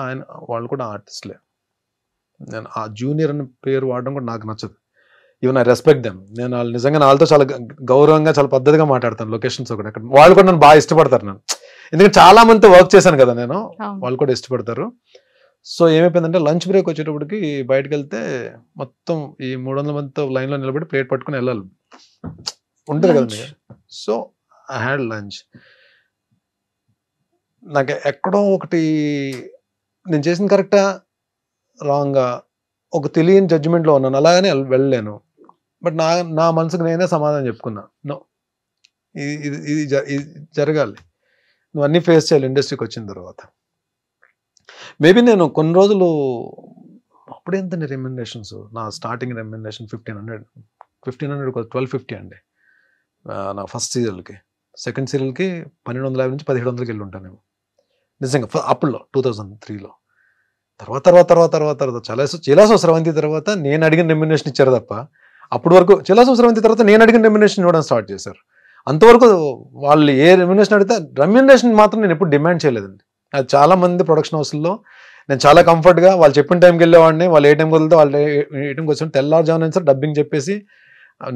వాళ్ళు కూడా ఆర్టిస్ట్లే. నేను ఆ జూనియర్ అనే పేరు వాడడం కూడా నాకు నచ్చదు. Even I respect them. నేను వాళ్ళు నిజంగా వాళ్ళతో చాలా గౌరవంగా, చాలా పద్ధతిగా మాట్లాడతాను. లొకేషన్స్ ఒకటి అక్కడ వాళ్ళు కూడా నన్ను బాగా ఇష్టపడతారు నన్ను, ఎందుకంటే చాలా మందితో వర్క్ చేశాను కదా నేను. వాళ్ళు కూడా ఇష్టపడతారు. సో ఏమైపోయిందంటే లంచ్ బ్రేక్ వచ్చేటప్పటికి బయటకు వెళ్తే మొత్తం ఈ 300 మందితో లైన్లో నిలబడి ప్లేట్ పట్టుకుని వెళ్ళాలి ఉంటుంది కదండి. So I had lunch. నాకు ఎక్కడో ఒకటి నేను చేసిన కరెక్టా రాంగా ఒక తెలియని జడ్జిమెంట్లో ఉన్నాను. అలాగనే వెళ్ళలేను. బట్ నా మనసుకు నేనే సమాధానం చెప్పుకున్నా, నో, ఇది జరగాలి, నువ్వు అన్నీ ఫేస్ చేయాలి ఇండస్ట్రీకి వచ్చిన తర్వాత. మేబీ నేను కొన్ని రోజులు అప్పుడు ఎంత రెమ్యునరేషన్స్, నా స్టార్టింగ్ రెమ్యునరేషన్ 1500 1250 అండి నా ఫస్ట్ సీరియల్కి. సెకండ్ సీరియల్కి 1250 నుంచి 1700కి వెళ్ళి ఉంటాను నిజంగా అప్పుడులో 2003లో. తర్వాత చిలాసో స్రవంతి తర్వాత నేను అడిగిన రెమ్యునరేషన్ ఇచ్చారు తప్ప, అప్పటి వరకు చిలాసో స్రవంతి తర్వాత నేను అడిగిన రెమ్యునరేషన్ ఇవ్వడం స్టార్ట్ చేశారు. అంతవరకు వాళ్ళు ఏ రెమ్యునరేషన్ అడిగితే రెమ్యునరేషన్ మాత్రం నేను ఎప్పుడు డిమాండ్ చేయలేదండి. అది చాలా మంది ప్రొడక్షన్ హౌస్లో నేను చాలా కంఫర్ట్గా వాళ్ళు చెప్పిన టైంకి వెళ్ళేవాడిని. వాళ్ళు ఏ టైంకి వదిలితే వాళ్ళు ఏ టైంకి వచ్చి తెల్లారుజామున సార్ డబ్బింగ్ చెప్పేసి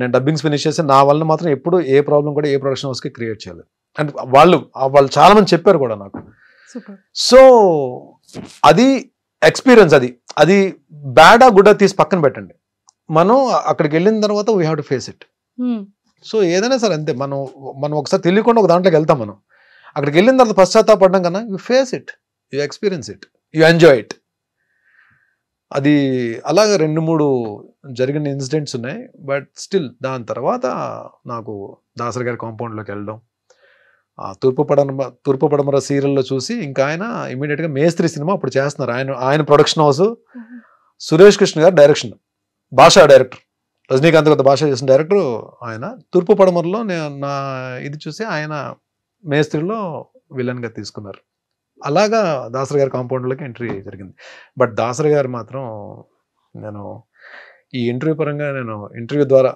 నేను డబ్బింగ్స్ ఫినిష్ చేసి నా వల్ల మాత్రం ఎప్పుడు ఏ ప్రాబ్లం కూడా ఏ ప్రొడక్షన్ హౌస్కి క్రియేట్ చేయలేదు. అండ్ వాళ్ళు చాలా మంది చెప్పారు కూడా నాకు. సో అది ఎక్స్పీరియన్స్. అది బ్యాడా గుడ్డా తీసి పక్కన పెట్టండి. మనం అక్కడికి వెళ్ళిన తర్వాత we have to face it. So ఏదైనా సరే అంతే, మనం ఒకసారి తెలియకుండా ఒక దాంట్లోకి వెళ్తాం. మనం అక్కడికి వెళ్ళిన తర్వాత పశ్చాత్తాపడడం కన్నా you face it, you experience it, you enjoy it. అది అలాగే 2-3 జరిగిన ఇన్సిడెంట్స్ ఉన్నాయి. బట్ స్టిల్ దాని తర్వాత నాకు దాసరి గారి కాంపౌండ్లోకి వెళ్ళడం, తూర్పు పడమర సీరియల్లో చూసి ఇంకా ఆయన ఇమీడియట్గా మేస్త్రి సినిమా అప్పుడు చేస్తున్నారు. ఆయన ప్రొడక్షన్ హౌస్, సురేష్ కృష్ణ గారు డైరెక్షన్, భాషా డైరెక్టర్, రజనీకాంత్ గారు భాష చేసిన డైరెక్టర్ ఆయన. తూర్పు పడమరలో నా ఇది చూసి ఆయన మేస్త్రిలో విలన్గా తీసుకున్నారు. అలాగా దాసరి గారి కాంపౌండ్లోకి ఎంట్రీ జరిగింది. బట్ దాసరి గారు మాత్రం నేను ఈ ఇంటర్వ్యూ పరంగా ఇంటర్వ్యూ ద్వారా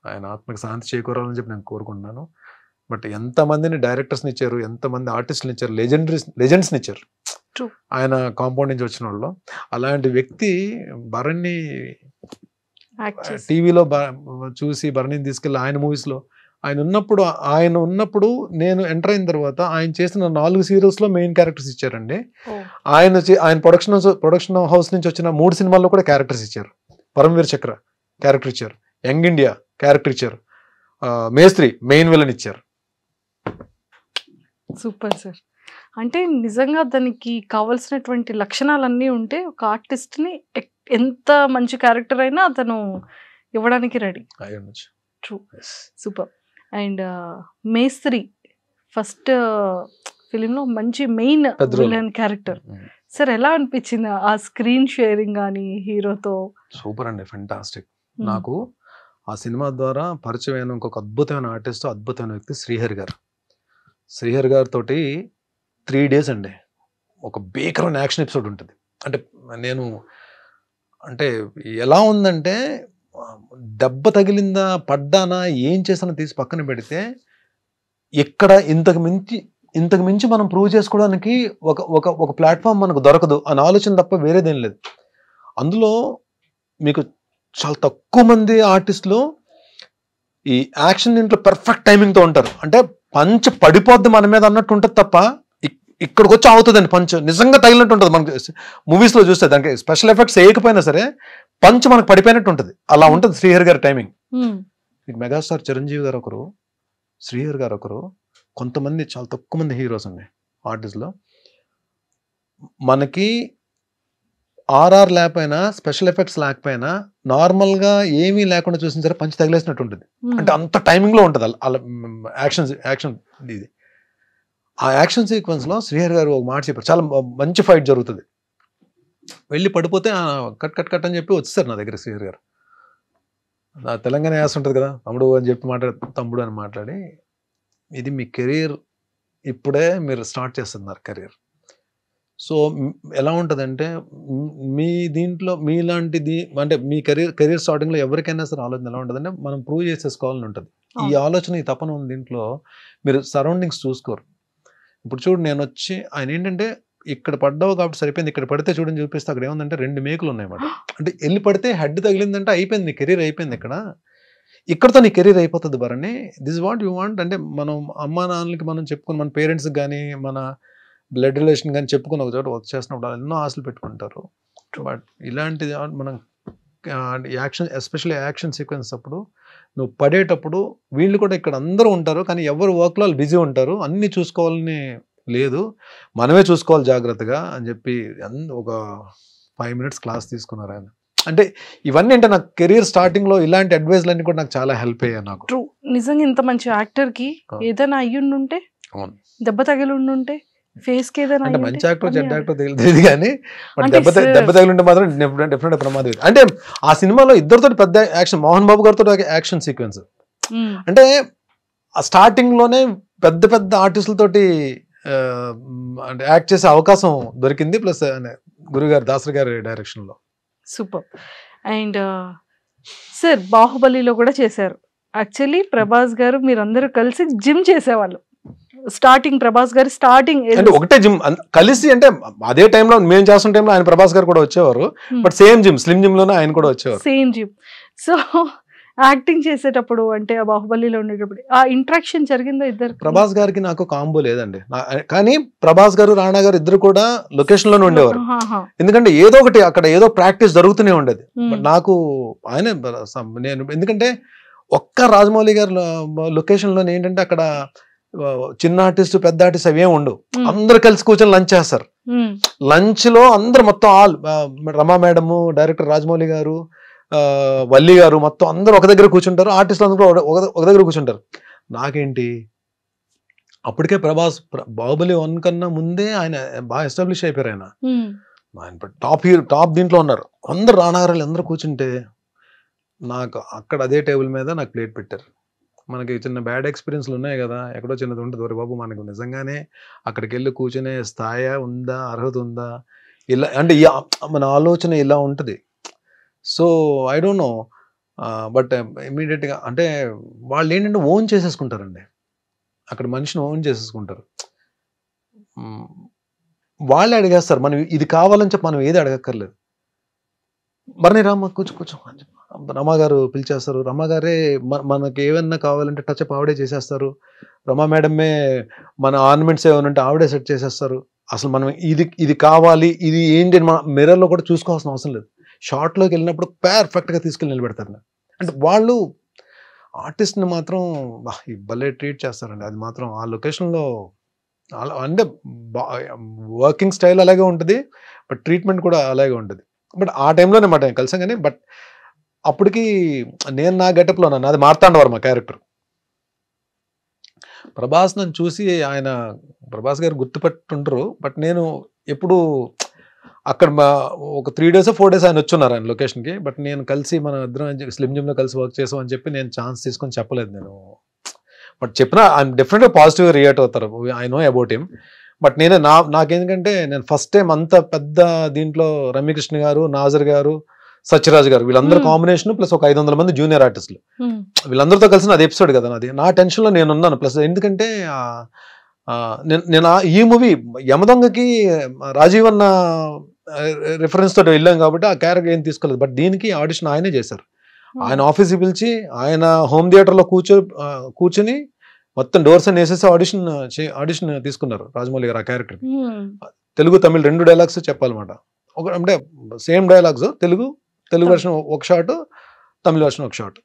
ఆయన ఆత్మకి శాంతి చేకూరాలని చెప్పి నేను కోరుకుంటున్నాను. బట్ ఎంతమందిని డైరెక్టర్స్ని ఇచ్చారు, ఎంతమంది ఆర్టిస్టులు ఇచ్చారు, లెజెండ్స్ని ఇచ్చారు ఆయన కాంపౌండ్ నుంచి వచ్చిన వాళ్ళు. అలాంటి వ్యక్తి భరణి టీవీలో చూసి భరణిని తీసుకెళ్ళి ఆయన మూవీస్లో ఆయన ఉన్నప్పుడు నేను ఎంటర్ అయిన తర్వాత ఆయన చేసిన 4 సీరియల్స్లో మెయిన్ క్యారెక్టర్స్ ఇచ్చారండి. ఆయన ప్రొడక్షన్ హౌస్ నుంచి వచ్చిన 3 సినిమాల్లో కూడా క్యారెక్టర్స్ ఇచ్చారు. పరమవీర్ చక్ర క్యారెక్టర్ ఇచ్చారు, యంగ్ ఇండియా క్యారెక్టర్ ఇచ్చారు, మేస్త్రి మెయిన్ విలన్ ఇచ్చారు. Super sir. అంటే నిజంగా దానికి కావాల్సినటువంటి లక్షణాలన్నీ ఉంటే ఒక ఆర్టిస్ట్ని ఎంత మంచి క్యారెక్టర్ అయినా అతను ఇవ్వడానికి రెడీ. True, super. అండ్ మేస్త్రి ఫస్ట్ ఫిలింలో మంచి మెయిన్ విలన్ క్యారెక్టర్. సార్ ఎలా అనిపించింది ఆ స్క్రీన్ షేరింగ్ కానీ హీరోతో? సూపర్ అండి, ఫెంటాస్టిక్. నాకు ఆ సినిమా ద్వారా పరిచయమైన ఇంకొక అద్భుతమైన ఆర్టిస్ట్, అద్భుతమైన వ్యక్తి శ్రీహరి గారు. శ్రీహరి గారితో 3 days అండి ఒక భీకరమైన యాక్షన్ ఎపిసోడ్ ఉంటుంది. అంటే ఎలా ఉందంటే దెబ్బ తగిలిందా, పడ్డానా, ఏం చేసానో తీసి పక్కన పెడితే ఇక్కడ ఇంతకు మించి మనం ప్రూవ్ చేసుకోవడానికి ఒక ప్లాట్ఫామ్ మనకు దొరకదు అని ఆలోచన తప్ప వేరేదేం లేదు. అందులో మీకు చాలా తక్కువ మంది ఆర్టిస్టులు ఈ యాక్షన్ దీంట్లో పర్ఫెక్ట్ టైమింగ్తో ఉంటారు. అంటే పంచ్ పడిపోద్ది మన మీద అన్నట్టు ఉంటుంది తప్ప ఇక్కడికి వచ్చి అవుతుందండి పంచ్ నిజంగా తగిలినట్టు ఉంటుంది. మనకి మూవీస్లో చూస్తే దానికి స్పెషల్ ఎఫెక్ట్స్ వేయకపోయినా సరే పంచ్ మనకు పడిపోయినట్టు ఉంటుంది. అలా ఉంటుంది శ్రీహరి గారి టైమింగ్. మీకు మెగాస్టార్ చిరంజీవి గారు ఒకరు, శ్రీహరి గారు ఒకరు, కొంతమంది చాలా తక్కువ మంది హీరోస్ అండి ఆర్టిస్ట్లో. మనకి ఆర్ఆర్ లేకపోయినా, స్పెషల్ ఎఫెక్ట్స్ లేకపోయినా, నార్మల్గా ఏమీ లేకుండా చూసిన సరే పంచ్ తగిలేసినట్టు ఉంటుంది. అంటే అంత టైమింగ్లో ఉంటుంది అలా యాక్షన్ ఇది. ఆ యాక్షన్ సీక్వెన్స్లో శ్రీహరి గారు ఒక మాట చెప్పారు, చాలా మంచి ఫైట్ జరుగుతుంది, వెళ్ళి పడిపోతే కట్ అని చెప్పి వచ్చేసారు నా దగ్గర శ్రీహరి గారు. నా తెలంగాణ యాస ఉంటుంది కదా, తమ్ముడు అని చెప్పి తమ్ముడు అని మాట్లాడి, ఇది మీ కెరీర్, ఇప్పుడే మీరు స్టార్ట్ చేస్తున్నారు కెరీర్. సో ఎలా ఉంటుందంటే మీ దీంట్లో మీలాంటిది అంటే మీ కెరీర్ స్టార్టింగ్లో ఎవరికైనా సరే ఆలోచన ఎలా ఉంటుందంటే మనం ప్రూవ్ చేసేసుకోవాలని ఉంటుంది. ఈ ఆలోచన, ఈ తపన ఉంది దీంట్లో. మీరు సరౌండింగ్స్ చూసుకోరు. ఇప్పుడు చూడు, నేను వచ్చి ఆయన ఏంటంటే ఇక్కడ పడ్డావు కాబట్టి సరిపోయింది, ఇక్కడ పడితే చూడని చూపిస్తే అక్కడ ఏముందంటే 2 మేకులు ఉన్నాయన్నమాట. అంటే వెళ్ళి పడితే హెడ్ తగిలిందంటే అయిపోయింది, నీ కెరీర్ అయిపోయింది. ఇక్కడతో నీ కెరీర్ అయిపోతుంది Bharani. This what you want అంటే మనం అమ్మా నాన్నలకి మనం చెప్పుకుని, మన పేరెంట్స్కి కానీ, మన బ్లడ్ రిలేషన్ కానీ చెప్పుకుని ఒక చోట వర్క్ చేసినప్పుడు ఎన్నో ఆశలు పెట్టుకుంటారు. బట్ ఇలాంటిది మనం యాక్షన్, ఎస్పెషల్లీ యాక్షన్ సీక్వెన్స్ అప్పుడు నువ్వు పడేటప్పుడు వీళ్ళు కూడా ఇక్కడ అందరూ ఉంటారు, కానీ ఎవరు వర్క్లో వాళ్ళు బిజీ ఉంటారు, అన్నీ చూసుకోవాలని లేదు, మనమే చూసుకోవాలి జాగ్రత్తగా అని చెప్పి ఒక 5 minutes క్లాస్ తీసుకున్నారు ఆయన. అంటే ఇవన్నీ అంటే నాకు కెరీర్ స్టార్టింగ్లో ఇలాంటి అడ్వైజ్లన్నీ కూడా నాకు చాలా హెల్ప్ అయ్యాయి. నాకు ట్రూ, నిజంగా ఇంత మంచి యాక్టర్కి ఏదైనా అయ్యుండుంటే, దెబ్బ తగిలి ఉండుంటే, ఫేస్ కి ఏదైనా అంటే మంచి యాక్టర్ చెడ్డ యాక్టర్ తెలియదు కానీ దెబ్బ తగిలింటే మాత్రం డెఫినెట్ ప్రమాదం. అంటే ఆ సినిమాలో ఇద్దరితో పెద్ద యాక్షన్, మోహన్ బాబు గారితో యాక్షన్ సీక్వెన్స్, అంటే ఆ స్టార్టింగ్ లోనే పెద్ద ఆర్టిస్టులతోటి అంటే యాక్ట్ చేసే అవకాశం దొరికింది. ప్లస్ గురుగారు దాసరి గారి డైరెక్షన్ లో. సూపర్. అండ్ సార్ బాహుబలిలో కూడా చేశారు. యాక్చువల్లీ ప్రభాస్ గారు మీరందరూ కలిసి జిమ్ చేసేవాళ్ళు. స్టార్టింగ్ ప్రభాస్ గారు అంటే ఒకటే జిమ్ కలిసి, అంటే అదే టైంలో మేము చేస్తున్న టైంలో ఆయన ప్రభాస్ గారు కూడా వచ్చేవారు. But same gym, slim gym లోనే ఆయన కూడా వచ్చేవారు. Same gym. సో యాక్టింగ్ చేసేటప్పుడు అంటే ఆ బాహుబలిలో ఉండేటప్పుడు ఆ ఇంట్రాక్షన్ జరిగిందా ఇద్దరు? ప్రభాస్ గారికి నాకు కాంబో లేదండి, కానీ ప్రభాస్ గారు రాణా గారు ఇద్దరు కూడా లొకేషన్ లోనే ఉండేవారు. ఎందుకంటే ఏదో ఒకటి అక్కడ ఏదో ప్రాక్టీస్ జరుగుతూనే ఉండేది. నాకు ఆయన నేను ఎందుకంటే ఒక్క రాజమౌళి గారు లొకేషన్ లోనే ఏంటంటే అక్కడ చిన్న ఆర్టిస్ట్ పెద్ద ఆర్టిస్ట్ అవేం ఉండవు, అందరు కలిసి కూర్చొని లంచ్ చేస్తారు. లంచ్ లో అందరు మొత్తం రమా మేడము, డైరెక్టర్ రాజమౌళి గారు, వల్లి గారు మొత్తం అందరూ ఒక దగ్గర కూర్చుంటారు, ఆర్టిస్టులు అందరూ ఒక దగ్గర కూర్చుంటారు. నాకేంటి అప్పటికే ప్రభాస్ బాహుబలి 1 కన్నా ముందే ఆయన బాగా ఎస్టాబ్లిష్ అయిపోయారు. ఆయన టాప్ దీంట్లో ఉన్నారు. అందరు రానాగారాలు అందరూ కూర్చుంటే నాకు అక్కడ అదే టేబుల్ మీద నాకు ప్లేట్ పెట్టారు. మనకి చిన్న బ్యాడ్ ఎక్స్పీరియన్స్లు ఉన్నాయి కదా, ఎక్కడో చిన్నది ఉంటుంది. ఒరే బాబు, మనకు నిజంగానే అక్కడికి వెళ్ళి కూర్చునే స్థాయి ఉందా, అర్హత ఉందా, ఇలా అంటే మన ఆలోచన ఇలా ఉంటుంది. So I don't know, but ఇమీడియట్గా అంటే వాళ్ళు ఏంటంటే ఓన్ చేసేసుకుంటారండి. అక్కడ మనిషిని ఓన్ చేసేసుకుంటారు. వాళ్ళే అడిగేస్తారు. మనం ఇది కావాలని చెప్పి మనం ఏది అడగక్కర్లేదు. బర్నీ రామ్మ కూర్చో రమాగారు పిలిచేస్తారు. రమాగారే మనకి ఏమన్నా కావాలంటే టచ్అప్ ఆవిడే చేసేస్తారు. రమా మేడమే మన ఆర్నమెంట్స్ ఏమైనా ఉంటే ఆవిడే సెట్ చేసేస్తారు. అసలు మనం ఇది కావాలి, ఇది ఏంటి మన మిర్రర్లో కూడా చూసుకోవాల్సిన అవసరం లేదు. షార్ట్లోకి వెళ్ళినప్పుడు పర్ఫెక్ట్గా తీసుకెళ్ళి నిలబెడతారు. అంటే వాళ్ళు ఆర్టిస్ట్ని మాత్రం భలే ట్రీట్ చేస్తారండి. అది మాత్రం ఆ లొకేషన్లో అంటే వర్కింగ్ స్టైల్ అలాగే ఉంటుంది, బట్ ట్రీట్మెంట్ కూడా అలాగే ఉంటుంది. బట్ ఆ టైంలోనే మాట నేను కలిసాం. కానీ బట్ అప్పటికి నేను నా గెటప్లో ఉన్నాను. అది మార్తాండవర్మ క్యారెక్టర్. ప్రభాస్ నన్ను చూసి ప్రభాస్ గారు గుర్తుపెట్టుంటారు. బట్ నేను ఎప్పుడు అక్కడ ఒక 3 days 4 days ఆయన వచ్చున్నారు ఆయన లొకేషన్కి. బట్ నేను కలిసి మన ఇద్దరం స్లిమ్ జిమ్లో కలిసి వర్క్ చేసాం అని చెప్పి నేను ఛాన్స్ తీసుకొని చెప్పలేదు నేను. బట్ చెప్పినా ఆయన డెఫినెట్గా పాజిటివ్గా రియాక్ట్ అవుతారు. I know about him. But నాకేందుకంటే నేను ఫస్ట్ టైం అంత పెద్ద దీంట్లో రమ్యకృష్ణ గారు, నాజర్ గారు, సత్యరాజ్ గారు వీళ్ళందరూ కాంబినేషన్ ప్లస్ ఒక 500 మంది జూనియర్ ఆర్టిస్టులు, వీళ్ళందరితో కలిసి అది ఎపిసోడ్ కదా నాది. నా టెన్షన్లో నేను ఉన్నాను. ప్లస్ ఎందుకంటే నేను ఈ మూవీ యమదొంగకి రాజీవ్ అన్న రిఫరెన్స్ తోటి వెళ్ళాం కాబట్టి ఆ క్యారెక్టర్ ఏం తీసుకోలేదు. బట్ దీనికి ఆడిషన్ ఆయనే చేశారు. ఆయన ఆఫీస్కి పిలిచి ఆయన హోమ్ థియేటర్లో కూర్చొని మొత్తం డోర్స్ అని వేసేసి ఆడిషన్ తీసుకున్నారు రాజమౌళి గారు ఆ క్యారెక్టర్. తెలుగు తమిళ్ 2 డైలాగ్స్ చెప్పాలన్నమాట. అంటే సేమ్ డైలాగ్స్, తెలుగు వెర్షన్ ఒక షాట్, తమిళ వెర్షన్ ఒక షాట్.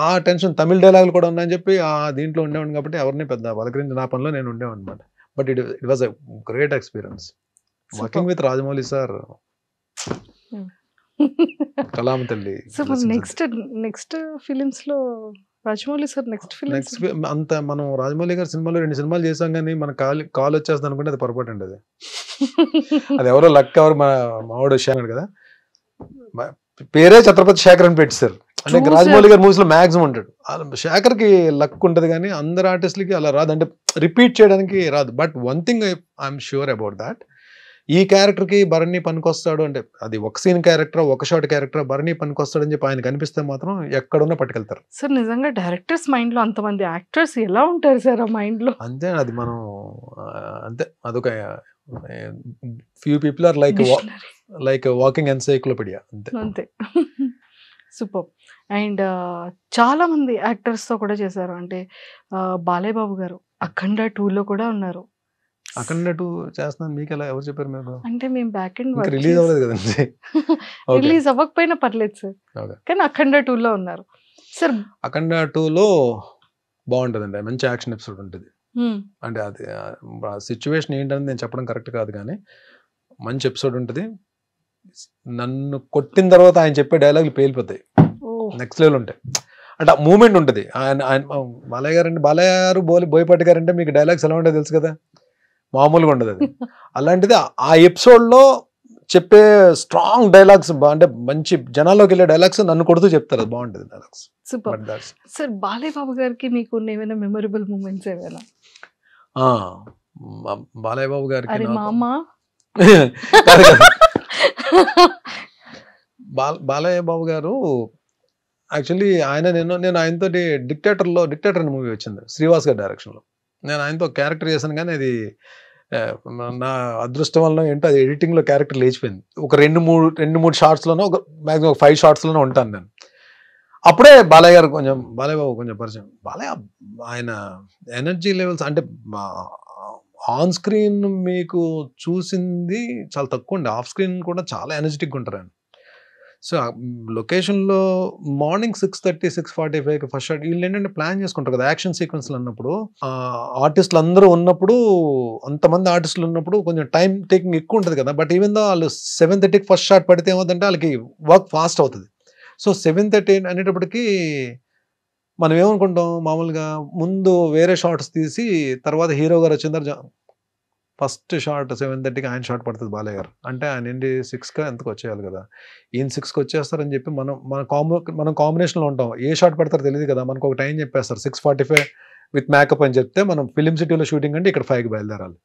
ఆ టెన్షన్, తమిళ డైలాగులు కూడా ఉన్నాయని చెప్పి ఆ దీంట్లో ఉండేవాడిని కాబట్టి ఎవరిని పెద్ద పలకరించి నా పనిలో నేను ఉండేవాడిని అనమాట. But it was a great experience working with Rajamouli sir. కలాం తల్లి. నెక్స్ట్ ఫిలిమ్స్ లో రాజమౌళి సార్ నెక్స్ట్ అంత మనం రాజమౌళి గారి సినిమాలో 2 సినిమాలు చేసాం కానీ మన కాల్ వచ్చేస్తుంది అనుకుంటే అది పొరపాటు అండి. అది ఎవరో లక్ ఎవరు మావాడు వచ్చాడు కదా, పేరే ఛత్రపతి శేఖర్ అని పెట్టారు. అంటే రాజమౌళి గారి మూవీస్ లో మ్యాక్సిమం ఉంటాడు. శేఖర్ కి లక్ ఉంటుంది కానీ అందరు ఆర్టిస్టులకి అలా రాదు, అంటే రిపీట్ చేయడానికి రాదు. But one thing I'm sure about that, ఈ క్యారెక్టర్ కి భరణి పనికొస్తాడు అంటే అది ఒక సీన్ క్యారెక్టర్, ఒక షాట్ క్యారెక్టర్, భరణి పనికొస్తాడు అని చెప్పి ఆయన కనిపిస్తే మాత్రం ఎక్కడున్నా పట్టుకెళ్తారు సార్. నిజంగా డైరెక్టర్స్ మైండ్ లో అంతమంది యాక్టర్స్ ఎలా ఉంటారు సార్ ఆ మైండ్ లో? అంతే, అది మనం అంతే, అదొక few people are like walking encyclopedia అంతే. సూపర్. అండ్ చాలా మంది యాక్టర్స్ తో కూడా చేశారు. అంటే బాలయ్య బాబు గారు అఖండ 2లో కూడా ఉన్నారు. అఖండ 2 చేస్తున్నాను మీకు ఎలా ఎవరు చెప్పారు మీకు? అంటే మేము బ్యాక్ ఎండ్ రిలీజ్ అవ్వలేదు కదండి. రిలీజ్ అవ్వకపోయినా పర్లేదు సార్, కానీ అఖండ 2లో ఉన్నారు సార్. అఖండ 2లో బాగుంటుందండి, మంచి యాక్షన్ ఎపిసోడ్ ఉంటుంది. అంటే అది సిచ్యువేషన్ ఏంటని నేను చెప్పడం కరెక్ట్ కాదు కానీ మంచి ఎపిసోడ్ ఉంటుంది. నన్ను కొట్టిన తర్వాత ఆయన చెప్పే డైలాగులు పేలిపోతాయి, నెక్స్ట్ లెవెల్ ఉంటాయి. అంటే ఆ మూమెంట్ ఉంటుంది. ఆయన బాలయ్య గారు అంటే బాలయ్య గారు బోయపాటి గారు అంటే మీకు డైలాగ్స్ ఎలా ఉంటాయో తెలుసు కదా, మామూలుగా ఉండదు అది. అలాంటిది ఆ ఎపిసోడ్లో చెప్పే స్ట్రాంగ్ డైలాగ్స్, అంటే మంచి జనాల్లోకి వెళ్ళే డైలాగ్స్ నన్ను కొడుతూ చెప్తారు, అది బాగుంటుంది dialogues. Super sir. Balayya Babu గారికి మీకు ఏమైనా మెమొరబుల్ మూమెంట్స్ ఏమైనా? బాలయ్య బాబు గారికి బాలయ్య బాబు గారు యాక్చువల్లీ నేను ఆయనతో డిక్టేటర్ అనే మూవీ వచ్చింది శ్రీవాస్ గారి డైరెక్షన్లో. నేను ఆయనతో క్యారెక్టర్ చేశాను కానీ అది నా అదృష్టం వల్ల ఏంటో అది ఎడిటింగ్లో క్యారెక్టర్ లేచిపోయింది. ఒక 2-3 షార్ట్స్లోనో ఒక మ్యాక్సిమం ఒక 5 షార్ట్స్లోనో ఉంటాను నేను. అప్పుడే బాలయ్య బాబు కొంచెం పరిచయం. బాలయ్య ఆయన ఎనర్జీ లెవెల్స్ అంటే ఆన్ స్క్రీన్ మీకు చూసింది చాలా తక్కువ అండి, ఆఫ్ స్క్రీన్ కూడా చాలా ఎనర్జెటిక్గా ఉంటారు ఆయన. సో లొకేషన్లో మార్నింగ్ 6:30 6:45 ఫస్ట్ షాట్ వీళ్ళు ఏంటంటే ప్లాన్ చేసుకుంటారు కదా యాక్షన్ సీక్వెన్స్లు అన్నప్పుడు. ఆర్టిస్టులు అందరూ ఉన్నప్పుడు, అంతమంది ఆర్టిస్టులు ఉన్నప్పుడు కొంచెం టైం టేకింగ్ ఎక్కువ ఉంటుంది కదా. బట్ ఈవెన్ దో వాళ్ళు 7:30 ఫస్ట్ షాట్ పడితే ఏమవుతుందంటే వాళ్ళకి వర్క్ ఫాస్ట్ అవుతుంది. సో 7:30 అనేటప్పటికి మనం ఏమనుకుంటాం మామూలుగా ముందు వేరే షార్ట్స్ తీసి తర్వాత హీరో గారు వచ్చిన తర్వాత ఫస్ట్ షార్ట్ 7:30కి ఆయన షార్ట్ పడుతుంది బాలయ్య గారు అంటే ఆయన ఏంటి 6కి ఎంతకు వచ్చేయాలి కదా ఈయన 6కి వచ్చేస్తారని చెప్పి మనం కాంబినేషన్లో ఉంటాం ఏ షార్ట్ పెడతారో తెలియదు కదా మనకు ఒక టైం చెప్పేస్తారు 6:45 విత్ మేకప్ అని చెప్తే మనం ఫిలిం సిటీలో షూటింగ్ అంటే ఇక్కడ 5కి బయలుదేరాలి.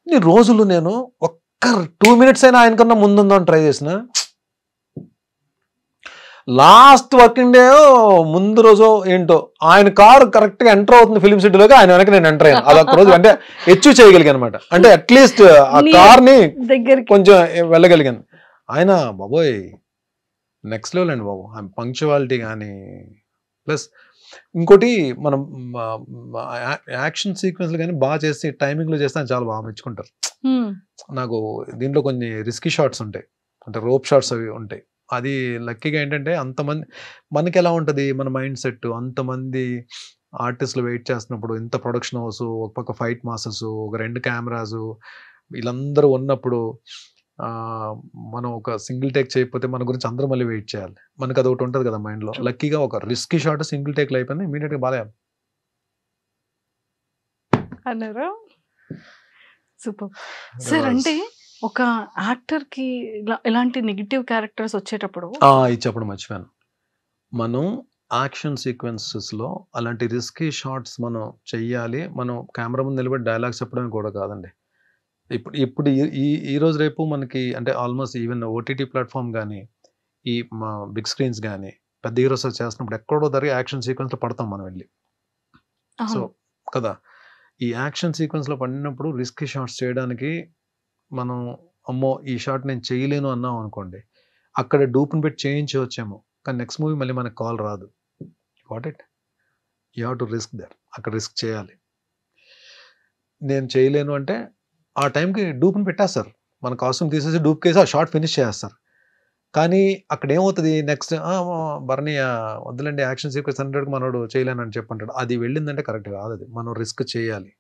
ఈ రోజులు నేను ఒక్క 2 minutes అయినా ఆయనకన్నా ముందుందని ట్రై చేసిన లాస్ట్ వర్కింగ్ డే ముందు రోజు ఏంటో ఆయన కారు కరెక్ట్గా ఎంటర్ అవుతుంది ఫిలిం సిటీలోకి ఆయన వెనక నేను ఎంటర్ అయ్యాను అదొక రోజు అంటే అచీవ్ చేయగలిగాను అనమాట అంటే అట్లీస్ట్ ఆ కార్ని కొంచెం వెళ్ళగలిగాను. ఆయన బాబోయ్ నెక్స్ట్ లెవెల్ అండి బాబు పంక్చువాలిటీ కానీ ప్లస్ ఇంకోటి మనం యాక్షన్ సీక్వెన్స్లు కానీ బాగా చేసి టైమింగ్లో చేస్తే ఆయన చాలా బాగా మెచ్చుకుంటారు. నాకు దీంట్లో కొన్ని రిస్కీ షాట్స్ ఉంటాయి అంటే రోప్ షాట్స్ అవి ఉంటాయి అది లక్కీగా ఏంటంటే అంతమంది మనకి ఎలా ఉంటుంది మన మైండ్ సెట్ అంతమంది ఆర్టిస్టులు వెయిట్ చేస్తున్నప్పుడు ఇంత ప్రొడక్షన్ హౌస్ ఒక పక్క ఫైట్ మాస్టర్స్ ఒక 2 కెమెరాస్ వీళ్ళందరూ ఉన్నప్పుడు మనం ఒక సింగిల్ టేక్ చేయకపోతే మన గురించి అందరూ మళ్ళీ వెయిట్ చేయాలి మనకు అది ఒకటి ఉంటుంది కదా మైండ్లో. లక్కీగా ఒక రిస్కీ షాట్ సింగిల్ టేక్లో అయిపోయింది ఇమీడియట్గా బాగా అన్నారా. Super sir. అంటే ఒక యాక్టర్కి ఇలాంటి నెగిటివ్ క్యారెక్టర్స్ వచ్చేటప్పుడు ఇది చెప్పడం మర్చిపోయాను మనం యాక్షన్ సీక్వెన్సెస్లో అలాంటి రిస్కీ షాట్స్ మనం చెయ్యాలి. మనం కెమెరా ముందు నిలబడి డైలాగ్స్ చెప్పడం కూడా కాదండి. ఇప్పుడు ఈ రోజు రేపు మనకి అంటే ఆల్మోస్ట్ ఈవెన్ ఓటీటీ ప్లాట్ఫామ్ కానీ ఈ మా బిగ్ స్క్రీన్స్ కానీ పెద్ద హీరోస్ చేస్తున్నప్పుడు ఎక్కడో జరిగే యాక్షన్ సీక్వెన్స్లో పడతాం మనం వెళ్ళి సో కదా ఈ యాక్షన్ సీక్వెన్స్లో పడినప్పుడు రిస్కీ షాట్స్ చేయడానికి మనం అమ్మో ఈ షాట్ నేను చేయలేను అన్నాం అనుకోండి అక్కడ డూప్ని పెట్టి చేయించవచ్చేమో కానీ నెక్స్ట్ మూవీ మళ్ళీ మనకు కాల్ రాదు. What it you have to risk there అక్కడ రిస్క్ చేయాలి. నేను చేయలేను అంటే ఆ టైంకి డూప్ని పెట్టేస్తారు మన కాస్ట్యూమ్ తీసేసి డూప్ కేసి ఆ షార్ట్ ఫినిష్ చేస్తారు. కానీ అక్కడ ఏమవుతుంది నెక్స్ట్ బర్నీ వద్దులండి యాక్షన్ సీక్వెన్స్ 100కి మనోడు చేయలేనని చెప్పంటాడు అది వెళ్ళిందంటే కరెక్ట్ కాదు. అది మనం రిస్క్ చేయాలి.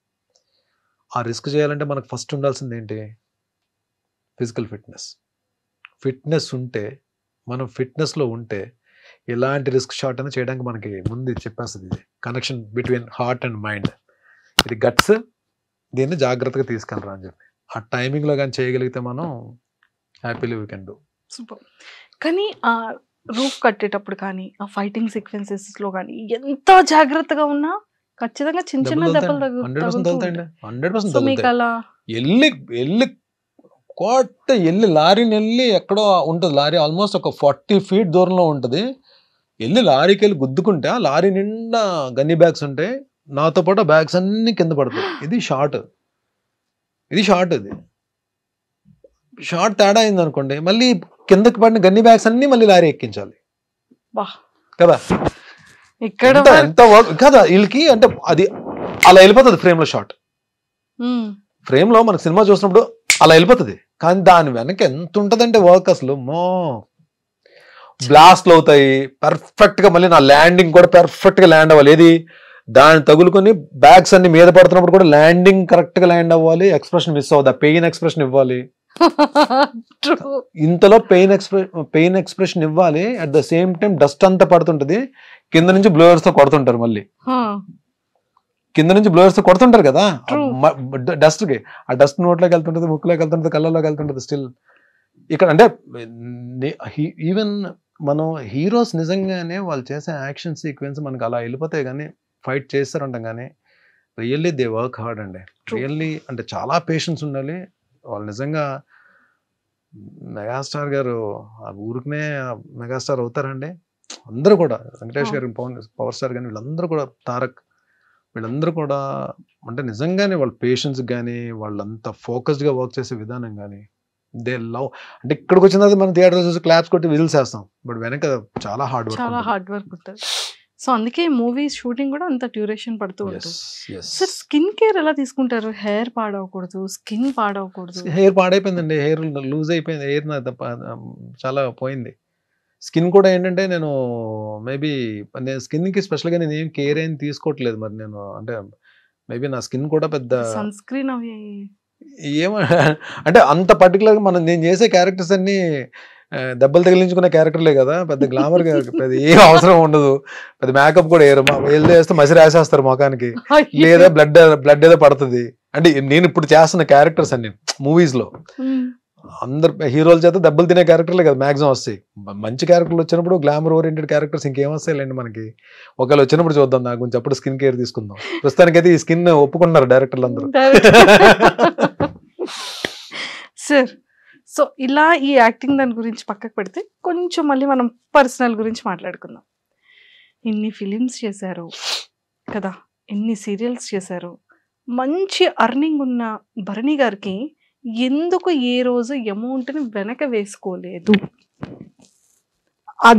ఆ రిస్క్ చేయాలంటే మనకు ఫస్ట్ ఉండాల్సింది ఏంటి ఫిజికల్ ఫిట్నెస్ ఉంటే మనం ఫిట్నెస్లో ఉంటే ఎలాంటి రిస్క్ షాట్ అయినా చేయడానికి మనకి ముందు చెప్పేస్తుంది. ఇది connection between heart and mind ఇది గట్స్ దీన్ని జాగ్రత్తగా తీసుకెళ్ళరా అని చెప్పి ఆ టైమింగ్లో కానీ చేయగలిగితే మనం happily we can do. Super. కానీ ఆ రూఫ్ కట్టేటప్పుడు కానీ ఆ ఫైటింగ్ సీక్వెన్సెస్లో కానీ ఎంత జాగ్రత్తగా ఉన్నా ఖచ్చితంగా చిన్న చిన్న దెబ్బలు వెళ్ళి లారీని వెళ్ళి ఎక్కడో ఉంటుంది లారీ ఆల్మోస్ట్ ఒక 40 feet దూరంలో ఉంటుంది వెళ్ళి లారీకి వెళ్ళి గుద్దుకుంటే ఆ లారీ నిండా గన్నీ బ్యాగ్స్ ఉంటాయి నాతో పాటు బ్యాగ్స్ అన్ని కింద పడతాయి. ఇది షార్ట్ ఇది షార్ట్ తేడా అయింది అనుకోండి మళ్ళీ కిందకి పడిన గన్నీ బ్యాగ్స్ అన్ని మళ్ళీ లారీ ఎక్కించాలి కదా ఇక్కడ ఎంత వర్క్ కదా వీళ్ళకి అంటే అది అలా వెళ్ళిపోతుంది ఫ్రేమ్లో షార్ట్ ఫ్రేమ్లో మనకు సినిమా చూసినప్పుడు అలా వెళ్ళిపోతుంది కానీ దాని వెనక ఎంత ఉంటుందంటే వర్క్ అసలు బ్లాస్ట్లు అవుతాయి పర్ఫెక్ట్గా మళ్ళీ నా ల్యాండింగ్ కూడా పర్ఫెక్ట్గా ల్యాండ్ అవ్వాలి. ఏది దాన్ని తగులుకొని బ్యాగ్స్ అన్ని మీద పడుతున్నప్పుడు కూడా ల్యాండింగ్ కరెక్ట్గా ల్యాండ్ అవ్వాలి. ఎక్స్ప్రెషన్ మిస్ అవ్వదు పెయిన్ ఎక్స్ప్రెషన్ ఇవ్వాలి. ఇంతలో పెయిన్ ఎక్స్ప్రెషన్ ఇవ్వాలి at the same time dust అంతా పడుతుంటది కింద నుంచి బ్లోయర్స్ తో కొడుతుంటారు మళ్ళీ కింద నుంచి బ్లోయర్స్ తో కొడుతుంటారు కదా డస్ట్ కి ఆ డస్ట్ నోట్లోకి వెళ్తుంటది ముక్కులోకి వెళ్తుంటది కళ్ళలోకి వెళ్తుంటది. స్టిల్ ఇక్కడ అంటే ఈవెన్ మనం హీరోస్ నిజంగానే వాళ్ళు చేసే యాక్షన్ సీక్వెన్స్ మనకు అలా వెళ్ళిపోతాయి కానీ ఫైట్ చేస్తారంటాం కానీ రియల్లీ దే వర్క్ హార్డ్ అండి. రియల్లీ అంటే చాలా పేషెన్స్ ఉండాలి. వాళ్ళు నిజంగా మెగాస్టార్ గారు ఆ ఊరికనే మెగాస్టార్ అవుతారండి. అందరూ కూడా వెంకటేష్ గారు పవర్ స్టార్ కానీ వీళ్ళందరూ కూడా తారక్ వీళ్ళందరూ కూడా అంటే నిజంగానే వాళ్ళ పేషెన్స్ కానీ వాళ్ళంతా ఫోకస్డ్గా వర్క్ చేసే విధానం కానీ దే లవ్ అంటే ఇక్కడికి వచ్చిన తర్వాత మనం థియేటర్ చూసి క్లాప్స్ కొట్టి విజిల్స్ వేస్తాం బట్ వెనక చాలా హార్డ్ వర్క్ ఉంటుంది. సో అందుకే మూవీ షూటింగ్ కూడా అంత డ్యూరేషన్ పడుతూ ఉంటుంది. సార్ స్కిన్ కేర్ ఎలా తీసుకుంటారు? హెయిర్ పాడవకూడదు, స్కిన్ పాడవకూడదు. హెయిర్ పాడైపోయిందండి, హెయిర్ లూజ్ అయిపోయింది, హెయిర్ చాలా పోయింది. స్కిన్ కూడా ఏంటంటే నేను మేబీ నేను స్కిన్కి స్పెషల్గా నేను ఏం కేర్ ఏం తీసుకోవట్లేదు. మరి నేను అంటే మేబీ నా స్కిన్ కూడా పెద్ద సన్ స్క్రీన్ అవి ఏమో అంటే అంత పర్టికులర్గా నేను చేసే క్యారెక్టర్స్ అన్నీ దెబ్బలు తగిలించుకునే క్యారెక్టర్లే కదా, పెద్ద గ్లామర్ పెద్ద ఏం అవసరం ఉండదు, పెద్ద మేకప్ కూడా వేయరు, వేస్తే మసి రాసేస్తారు ముఖానికి, లేదా బ్లడ్ ఏదో పడుతుంది. అంటే నేను ఇప్పుడు చేస్తున్న క్యారెక్టర్స్ అన్ని మూవీస్ లో అందరు హీరోల చేత దెబ్బలు తినే క్యారెక్టర్లే కదా మాక్సిమం వస్తాయి. మంచి క్యారెక్టర్లు వచ్చినప్పుడు, గ్లామర్ ఓరియంటెడ్ క్యారెక్టర్స్ ఇంకేం వస్తాయిలేండి మనకి. ఒకవేళ వచ్చినప్పుడు చూద్దాం, నాకు కొంచెం అప్పుడు స్కిన్ కేర్ తీసుకుందాం. ప్రస్తుతానికైతే ఈ స్కిన్ ఒప్పుకున్నారు డైరెక్టర్లు అందరూ. సార్, సో ఇలా ఈ యాక్టింగ్ దాని గురించి పక్కకు పెడితే కొంచెం మళ్ళీ మనం పర్సనల్ గురించి మాట్లాడుకుందాం. ఇన్ని ఫిలిమ్స్ చేశారు కదా, ఎన్ని సీరియల్స్ చేశారు, మంచి అర్నింగ్ ఉన్న భరణి గారికి ఎందుకు ఏ రోజు అమౌంట్ని వెనక వేసుకోలేదు?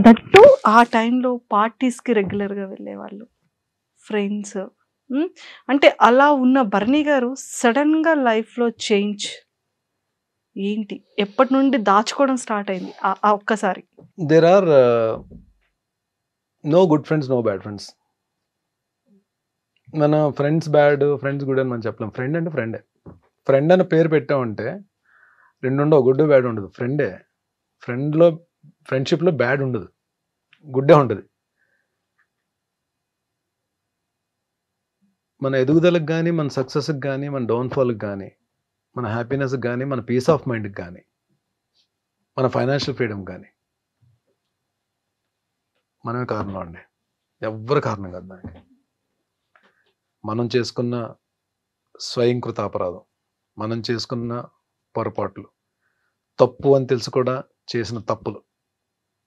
దట్టు ఆ టైంలో పార్టీస్కి రెగ్యులర్గా వెళ్ళేవాళ్ళు, ఫ్రెండ్స్. అంటే అలా ఉన్న భరణి గారు సడన్గా లైఫ్లో చేంజ్ ఏంటి? ఎప్పటి నుండి దాచుకోవడం స్టార్ట్ అయింది ఆ ఒక్కసారి? There are no good friends, no bad friends. మన ఫ్రెండ్స్ బ్యాడ్, ఫ్రెండ్స్ గుడ్ అని మనం చెప్పలేం. ఫ్రెండ్ అంటే ఫ్రెండే. ఫ్రెండ్ అని పేరు పెట్టామంటే రెండు ఉండవు, గుడ్ బ్యాడ్ ఉండదు. ఫ్రెండే. ఫ్రెండ్షిప్లో బ్యాడ్ ఉండదు, గుడ్డే ఉంటుంది. మన ఎదుగుదలకు కానీ, మన సక్సెస్కి కానీ, మన డౌన్ఫాల్కి కానీ, మన హ్యాపీనెస్కి కానీ, మన పీస్ ఆఫ్ మైండ్కి కానీ, మన ఫైనాన్షియల్ ఫ్రీడమ్ కానీ మనమే కారణం అండి. ఎవ్వరు కారణం కాదు దానికి. మనం చేసుకున్న స్వయంకృత అపరాధం, మనం చేసుకున్న పొరపాట్లు, తప్పు అని తెలుసు కూడా చేసిన తప్పులు,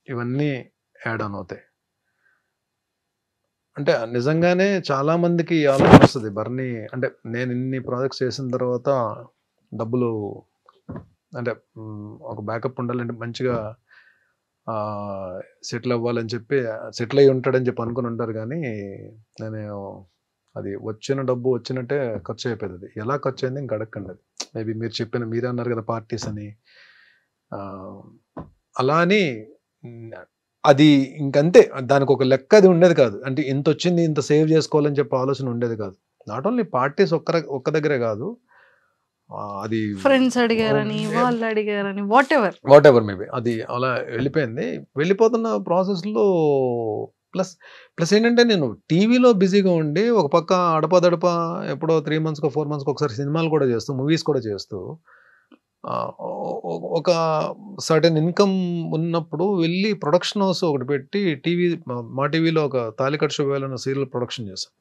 ఇవన్నీ యాడ్ ఆన్ అవుతాయి. అంటే నిజంగానే చాలా మందికి ఆలోచన వస్తుంది, భరణి అంటే నేను ఇన్ని ప్రాజెక్ట్స్ చేసిన తర్వాత డబ్బులు అంటే ఒక బ్యాకప్ ఉండాలంటే మంచిగా సెటిల్ అవ్వాలని చెప్పి, సెటిల్ అయ్యి ఉంటాడని చెప్పి అనుకుని ఉంటారు. కానీ నేను అది వచ్చిన డబ్బు వచ్చినట్టే ఖర్చు అయిపోయింది. అది ఎలా ఖర్చు అయింది ఇంక అడగండి. అది మేబీ మీరే అన్నారు కదా పార్టీస్ అని, అలా అని అది ఇంకంతే. దానికి ఒక లెక్క అది ఉండేది కాదు. అంటే ఇంత వచ్చింది, ఇంత సేవ్ చేసుకోవాలని చెప్పి ఆలోచన ఉండేది కాదు. నాట్ ఓన్లీ పార్టీస్ ఒక్క దగ్గరే కాదు, అది ఫ్రెండ్స్ అడిగారని, వాళ్ళు అడిగారని, వాట్ ఎవర్ మేబీ అది అలా వెళ్ళిపోయింది. వెళ్ళిపోతున్న ప్రాసెస్లో ప్లస్ ఏంటంటే నేను టీవీలో బిజీగా ఉండి ఒక పక్క అడపదడప ఎప్పుడో 3 monthsకో 4 monthsకో ఒకసారి సినిమాలు కూడా చేస్తూ, మూవీస్ కూడా చేస్తూ ఒక సర్టెన్ ఇన్కమ్ ఉన్నప్పుడు వెళ్ళి ప్రొడక్షన్ హౌస్ ఒకటి పెట్టి మా టీవీలో ఒక తాలికట్ శుభవేళ సీరియల్ ప్రొడక్షన్ చేశాం.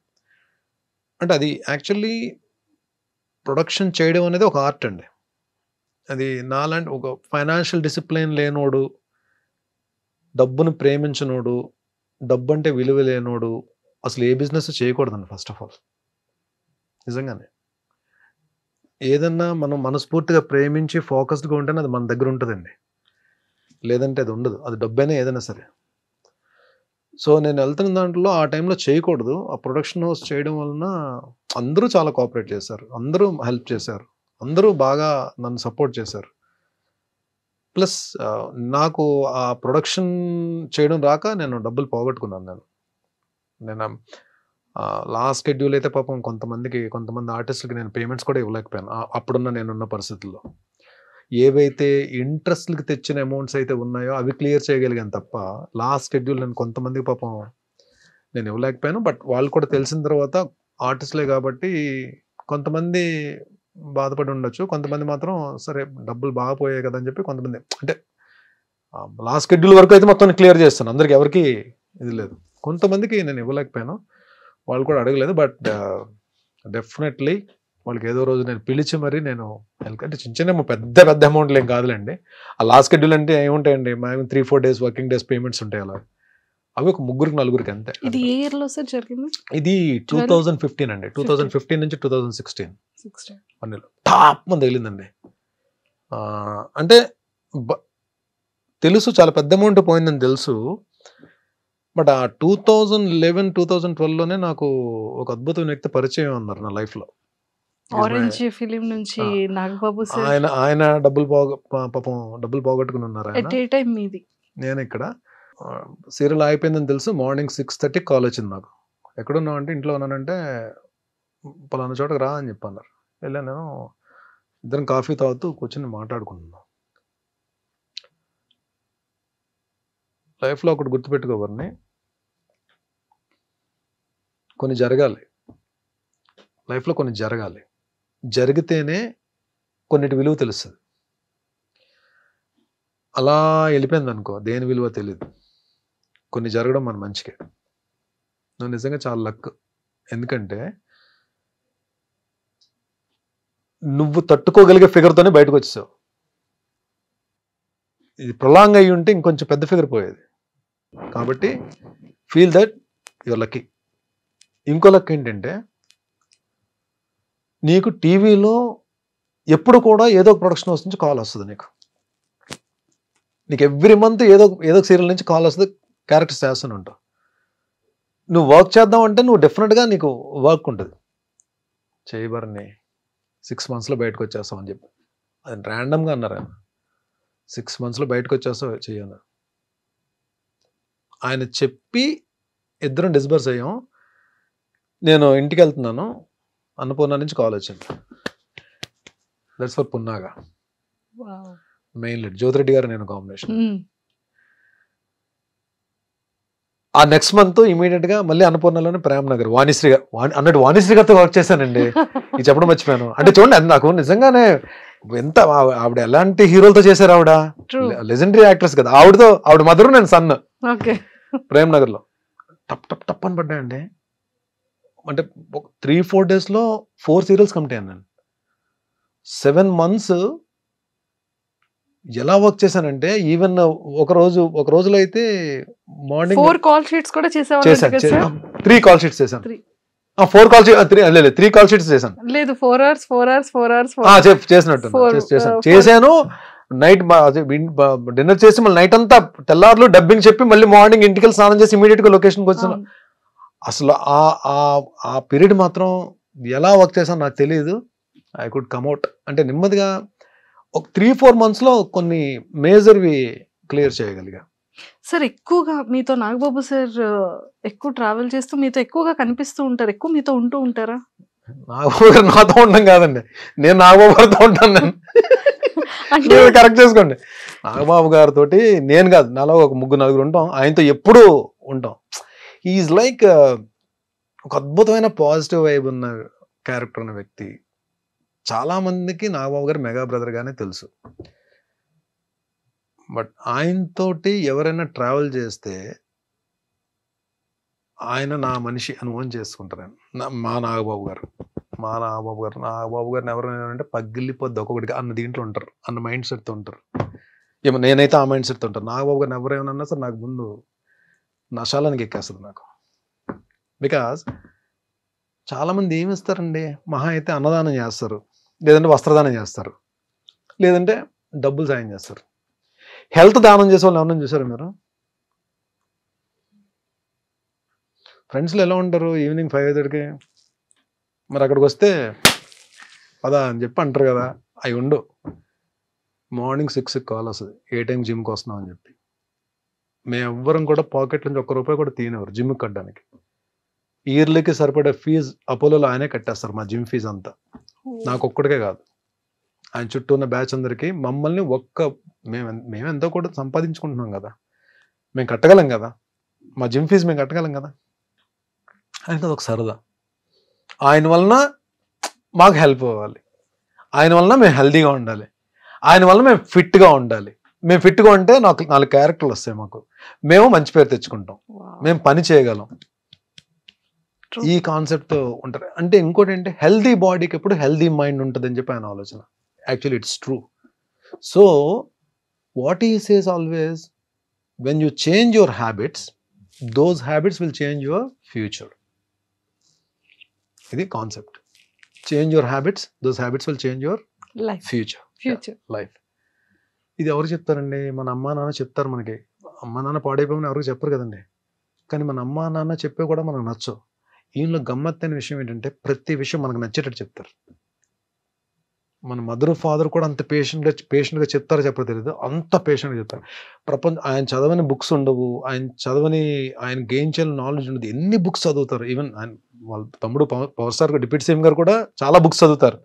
అంటే అది యాక్చువల్లీ ప్రొడక్షన్ చేయడం అనేది ఒక ఆర్ట్ అండి. అది నాలాంటి ఒక ఫైనాన్షియల్ డిసిప్లిన్ లేనోడు, డబ్బును ప్రేమించనోడు, డబ్బు అంటే విలువ లేనోడు అసలు ఏ బిజినెస్ చేయకూడదండి. ఫస్ట్ ఆఫ్ ఆల్ నిజంగానే ఏదన్నా మనం మనస్ఫూర్తిగా ప్రేమించి ఫోకస్డ్గా ఉంటేనే అది మన దగ్గర ఉంటుందండి, లేదంటే అది ఉండదు. అది డబ్బైనా ఏదైనా సరే. సో నేను వెళ్తున్న దాంట్లో ఆ టైంలో చేయకూడదు. ఆ ప్రొడక్షన్ హౌస్ చేయడం వలన అందరూ చాలా కోఆపరేట్ చేశారు, అందరూ హెల్ప్ చేశారు, అందరూ బాగా నన్ను సపోర్ట్ చేశారు. ప్లస్ నాకు ఆ ప్రొడక్షన్ చేయడం రాక నేను డబ్బులు పోగొట్టుకున్నాను. నేను లాస్ట్ షెడ్యూల్ అయితే పాపం కొంతమంది ఆర్టిస్టులకి నేను పేమెంట్స్ కూడా ఇవ్వలేకపోయాను అప్పుడున్న నేనున్న పరిస్థితుల్లో. ఏవైతే ఇంట్రెస్ట్లకి తెచ్చిన అమౌంట్స్ అయితే ఉన్నాయో అవి క్లియర్ చేయగలిగాను తప్ప లాస్ట్ షెడ్యూల్ నేను కొంతమందికి పాపం నేను ఇవ్వలేకపోయాను. బట్ వాళ్ళు కూడా తెలిసిన తర్వాత ఆర్టిస్టులే కాబట్టి కొంతమంది బాధపడి ఉండొచ్చు, కొంతమంది మాత్రం సరే డబ్బులు బాగా పోయాయి కదా అని చెప్పి కొంతమంది, అంటే లాస్ట్ షెడ్యూల్ వరకు అయితే మొత్తం క్లియర్ చేస్తాను, అందరికి ఎవరికి ఇది లేదు. కొంతమందికి నేను ఇవ్వలేకపోయాను, వాళ్ళు కూడా అడగలేదు. బట్ డెఫినెట్లీ వాళ్ళకి ఏదో రోజు నేను పిలిచి మరి నేను అంటే చిన్న పెద్ద అమౌంట్లు ఏం కాదులేండి. ఆ లాస్ట్ షెడ్యూల్ అంటే ఏముంటాయండి, మేము 3-4 days వర్కింగ్ డేస్ పేమెంట్స్ ఉంటాయి. అలా అవి ఒక 3-4 అంతే. ఇది ఏ ఇయర్ లో సార్ జరిగింది? ఇది 2015 అండి. 2015 నుంచి 2016 టాప్ మంది తగిలిందండి. అంటే తెలుసు చాలా పెద్ద అమౌంట్ పోయిందని తెలుసు. బట్ ఆ 2011-2012లోనే నాకు ఒక అద్భుతమైన వ్యక్తి పరిచయం ఉన్నారు నా లైఫ్లో. ఆరెంజ్ ఫిలిం నుంచి నాగబాబు సార్. ఆయన పాపం డబ్బులు పోగొట్టుకుని ఉన్నారు. నేను ఇక్కడ సీరియల్ అయిపోయిందని తెలుసు. మార్నింగ్ 6:30 కాల్ వచ్చింది నాకు. ఎక్కడున్నావు అంటే ఇంట్లో ఉన్నానంటే పలానా చోటకి రా అని చెప్పన్నారు. వెళ్ళాను. నేను ఇద్దరం కాఫీ తాగుతూ కూర్చొని మాట్లాడుకుంటున్నాను. లైఫ్లో ఒకటి గుర్తుపెట్టుకోవాలని, కొన్ని జరగాలి లైఫ్లో, కొన్ని జరగాలి. జరిగితేనే కొన్నిటి విలువ తెలుస్తుంది. అలా వెళ్ళిపోయింది అనుకో, దేని విలువ తెలియదు. కొన్ని జరగడం మన మంచికే. నువ్వు నిజంగా చాలా లక్. ఎందుకంటే నువ్వు తట్టుకోగలిగే ఫిగర్తోనే బయటకు వచ్చేసావు. ఇది ప్రొలాంగ్ అయ్యి ఉంటే ఇంకొంచెం పెద్ద ఫిగర్ పోయేది. కాబట్టి ఫీల్ దట్ యువర్ లక్కీ. ఇంకో లక్ ఏంటంటే, నీకు టీవీలో ఎప్పుడు కూడా ఏదో ఒక ప్రొడక్షన్ హౌస్ నుంచి కాల్ వస్తుంది. నీకు ఎవ్రీ మంత్ ఏదో ఒక సీరియల్ నుంచి కాల్ వస్తుంది, క్యారెక్టర్స్ చేస్తూనే ఉంటావు. నువ్వు వర్క్ చేద్దాం అంటే నువ్వు డెఫినెట్గా నీకు వర్క్ ఉంటుంది. చేయబరని 6 monthsలో బయటకు వచ్చేస్తావు అని చెప్పి, అది ర్యాండమ్గా అన్నారు ఆయన. 6 monthsలో బయటకు వచ్చేస్తావు చెయ్యను ఆయన చెప్పి ఇద్దరం డిస్బర్స్ అయ్యాం. నేను ఇంటికి వెళ్తున్నాను, అన్నపూర్ణ నుంచి కాల్ వచ్చింది. That's for Punnaga. Main lead Jyothi Reddy గారు నేను కాంబినేషన్. ఆ నెక్స్ట్ మంత్ ఇమీడియట్ గా మళ్ళీ అన్నపూర్ణలోనే ప్రేమ్ నగర్ వాణిశ్రీ అన్నట్టు వాణిశ్రీ గారితో వర్క్ చేశానండి. ఇది చెప్పడం మర్చిపోయాను. అంటే చూడండి, అది నాకు నిజంగానే ఎంత, ఆవిడ ఎలాంటి హీరోలతో చేశారు. ఆవిడ లెజెండరీ యాక్ట్రెస్ కదా. ఆవిడ మదరు, నేను సన్. ప్రేమ్ నగర్ లో టప్ టప్ టప్ అని పడ్డాయండి. అంటే 3-4 daysలో 4 serials కంప్లీట్ అయ్యాను నేను. 7 months ఎలా వర్క్ చేశానంటే, ఈవెన్ ఒక రోజులో అయితే మార్నింగ్ 4 call sheets కూడా చేశాను. 3 call sheets చేశాను. 4 call sheets 3 call sheets చేశాను. లేదు 4 hours చేసినట్టు చేశాను. నైట్ డిన్నర్ చేసి మళ్ళీ నైట్ అంతా తెల్లారులు డబ్బింగ్ చెప్పి మళ్ళీ మార్నింగ్ ఇంటికి వెళ్ళి స్నానం చేసి ఇమీడియట్ గా లొకేషన్కి వచ్చాను. అసలు ఆ పీరియడ్ మాత్రం ఎలా వర్క్ చేశాను నాకు తెలియదు. I could come at. అంటే నెమ్మదిగా ఒక 3-4 monthsలో కొన్ని మేజర్వి క్లియర్ చేయగలిగా. సార్ ఎక్కువగా మీతో నాగబాబు సార్ ఎక్కువ ట్రావెల్ చేస్తూ మీతో ఎక్కువగా కనిపిస్తూ ఉంటారు, ఎక్కువ మీతో ఉంటూ ఉంటారా? నాగబాబు గారు నాతో ఉండడం కాదండి, నేను నాగబాబు గారితో ఉంటాను. నేను కరెక్ట్ చేసుకోండి. నాగబాబు గారితో నేను కాదు, నాలో ఒక 3-4 ఉంటాం. ఆయనతో ఎప్పుడూ ఉంటాం. ఈజ్ లైక్ ఒక అద్భుతమైన పాజిటివ్ వైబ్ ఉన్న క్యారెక్టర్ ఉన్న వ్యక్తి. చాలా మందికి నాగబాబు గారు మెగా బ్రదర్ గానే తెలుసు. బట్ ఆయనతోటి ఎవరైనా ట్రావెల్ చేస్తే ఆయన నా మనిషి అనుభవం చేసుకుంటారు. మా నాగబాబు గారు నాగబాబు గారిని ఎవరైనా అంటే పగిలిపోద్ది ఒక్కొక్కటిగా అన్న దీంట్లో ఉంటారు, అన్న మైండ్ సెట్తో ఉంటారు. ఏమో నేనైతే ఆ మైండ్ సెట్తో ఉంటాను. నాగబాబు గారిని ఎవరేమన్నా సరే నాకు ముందు నశాలానికి ఎక్కేస్తుంది నాకు. బికాజ్ చాలామంది ఏమి ఇస్తారండి, మహా అయితే అన్నదానం చేస్తారు, లేదంటే వస్త్రదానం చేస్తారు, లేదంటే డబ్బులు సాయం చేస్తారు. హెల్త్ దానం చేసే వాళ్ళు ఎవరైనా చూసారు మీరు? ఫ్రెండ్స్లో ఎలా ఉంటారు? ఈవినింగ్ 5:30కి మరి అక్కడికి వస్తే పదా అని చెప్పి అంటారు కదా, అవి ఉండు. మార్నింగ్ 6కి కాల్ వస్తుంది, ఏ టైం జిమ్కి వస్తున్నాం అని చెప్పి. మేము ఎవ్వరం కూడా పాకెట్ నుంచి ₹1 కూడా తీయనివ్వరు జిమ్కి కట్టడానికి. ఇయర్లీకి సరిపడే ఫీజు అపోలోలో ఆయనే కట్టేస్తారు, మా జిమ్ ఫీజు అంతా. నాకు ఒక్కడికే కాదు, ఆయన చుట్టూ ఉన్న బ్యాచ్ అందరికీ. మమ్మల్ని మేము ఎంతో కూడా సంపాదించుకుంటున్నాం కదా, మేము కట్టగలం కదా, మా జిమ్ ఫీజు మేము కట్టగలం కదా. ఆయనకి అదొక సరదా. ఆయన వలన మాకు హెల్ప్ అవ్వాలి, ఆయన వలన మేము హెల్తీగా ఉండాలి, ఆయన వలన మేము ఫిట్గా ఉండాలి. మేము ఫిట్గా ఉంటే 4 క్యారెక్టర్లు వస్తాయి మాకు, మేము మంచి పేరు తెచ్చుకుంటాం, మేము పని చేయగలం. ఈ కాన్సెప్ట్తో ఉంటారు. అంటే ఇంకోటి ఏంటి, హెల్తీ బాడీకి ఎప్పుడు హెల్తీ మైండ్ ఉంటుంది అని చెప్పి ఆయన ఆలోచన. Actually it's true. So what he says always, when you change your habits, those habits will change your future. ఇది concept. Change your habits, those habits will change your future life. ఇది ఎవరు చెప్తారండి? మన అమ్మా నాన్న చెప్తారు మనకి. అమ్మా నాన్న పాడైపోమని ఎవరికి చెప్పరు కదండి. కానీ మన అమ్మా నాన్న చెప్పే కూడా మనకు నచ్చవు. ఈయనలో గమ్మత్తైన విషయం ఏంటంటే, ప్రతి విషయం మనకు నచ్చేటట్టు చెప్తారు. మన మదర్ ఫాదర్ కూడా అంత పేషెంట్గా చెప్తారో చెప్పరో తెలియదు, అంత పేషెంట్గా చెప్తారు. ఆయన చదవని బుక్స్ ఉండవు, ఆయన గెయిన్ చేయాలని నాలెడ్జ్ ఉండదు. ఎన్ని బుక్స్ చదువుతారు. ఈవెన్ ఆయన వాళ్ళ తమ్ముడు పవర్ స్టార్ డిప్యూటీ సీఎం గారు కూడా చాలా బుక్స్ చదువుతారు.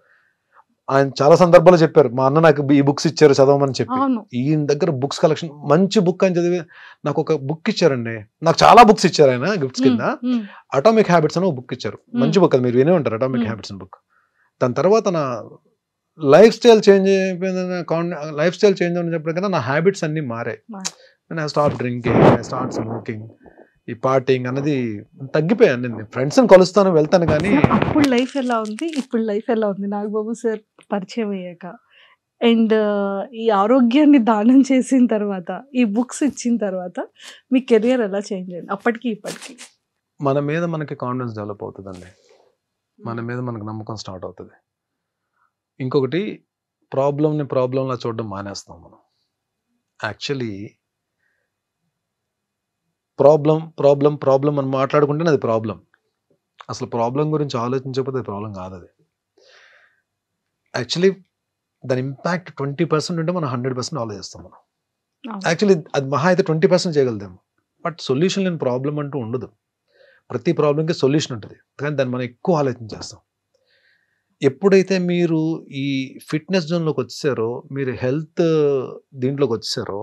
ఆయన చాలా సందర్భాల్లో చెప్పారు, మా అన్న నాకు ఈ బుక్స్ ఇచ్చారు చదవమని చెప్పి. ఈయన దగ్గర బుక్స్ కలెక్షన్, మంచి బుక్ అని చదివి నాకు ఒక బుక్ ఇచ్చారండి. నాకు చాలా బుక్స్ ఇచ్చారు ఆయన గిఫ్ట్స్ కింద. అటామిక్ హ్యాబిట్స్ అని ఒక బుక్ ఇచ్చారు. మంచి బుక్, అది మీరు వినే ఉంటారు, అటామిక్ హ్యాబిట్స్ అని బుక్. దాని తర్వాత నా లైఫ్ స్టైల్ చేంజ్ అయిపోయింది. లైఫ్ స్టైల్ చేంజ్ అని చెప్పడం కన్నా నా హ్యాబిట్స్ అన్ని మారాయి. I start drinking, I start smoking, ఈ పార్టీయింగ్ అన్నది తగ్గిపోయాను. నేను ఫ్రెండ్స్ని కలుస్తాను, వెళ్తాను. కానీ అప్పుడు లైఫ్ ఎలా ఉంది, ఇప్పుడు లైఫ్ ఎలా ఉంది నాగబాబు సార్ పరిచయం అయ్యాక, అండ్ ఈ ఆరోగ్యాన్ని దానం చేసిన తర్వాత, ఈ బుక్స్ ఇచ్చిన తర్వాత మీ కెరియర్ ఎలా చేంజ్ అయింది అప్పటికి ఇప్పటికి? మన మీద మనకి కాన్ఫిడెన్స్ డెవలప్ అవుతుందండి, మన మీద మనకు నమ్మకం స్టార్ట్ అవుతుంది. ఇంకొకటి, ప్రాబ్లంలా చూడడం మానేస్తాం మనం. యాక్చువల్లీ ప్రాబ్లం అని మాట్లాడుకుంటేనే అది ప్రాబ్లం. అసలు ప్రాబ్లం గురించి ఆలోచించకపోతే అది ప్రాబ్లం కాదు. అది యాక్చువల్లీ దాని ఇంపాక్ట్ 20% ఉంటే మనం 100% ఆలోచిస్తాం మనం. యాక్చువల్లీ అది మహా అయితే 20% చేయగలుగుతాము. బట్ సొల్యూషన్ లేని ప్రాబ్లం అంటూ ఉండదు. ప్రతి ప్రాబ్లంకి సొల్యూషన్ ఉంటుంది, కానీ దాన్ని మనం ఎక్కువ ఆలోచించేస్తాం. ఎప్పుడైతే మీరు ఈ ఫిట్నెస్ జోన్లోకి వచ్చేసారో, మీరు హెల్త్ దీంట్లోకి వచ్చేసారో,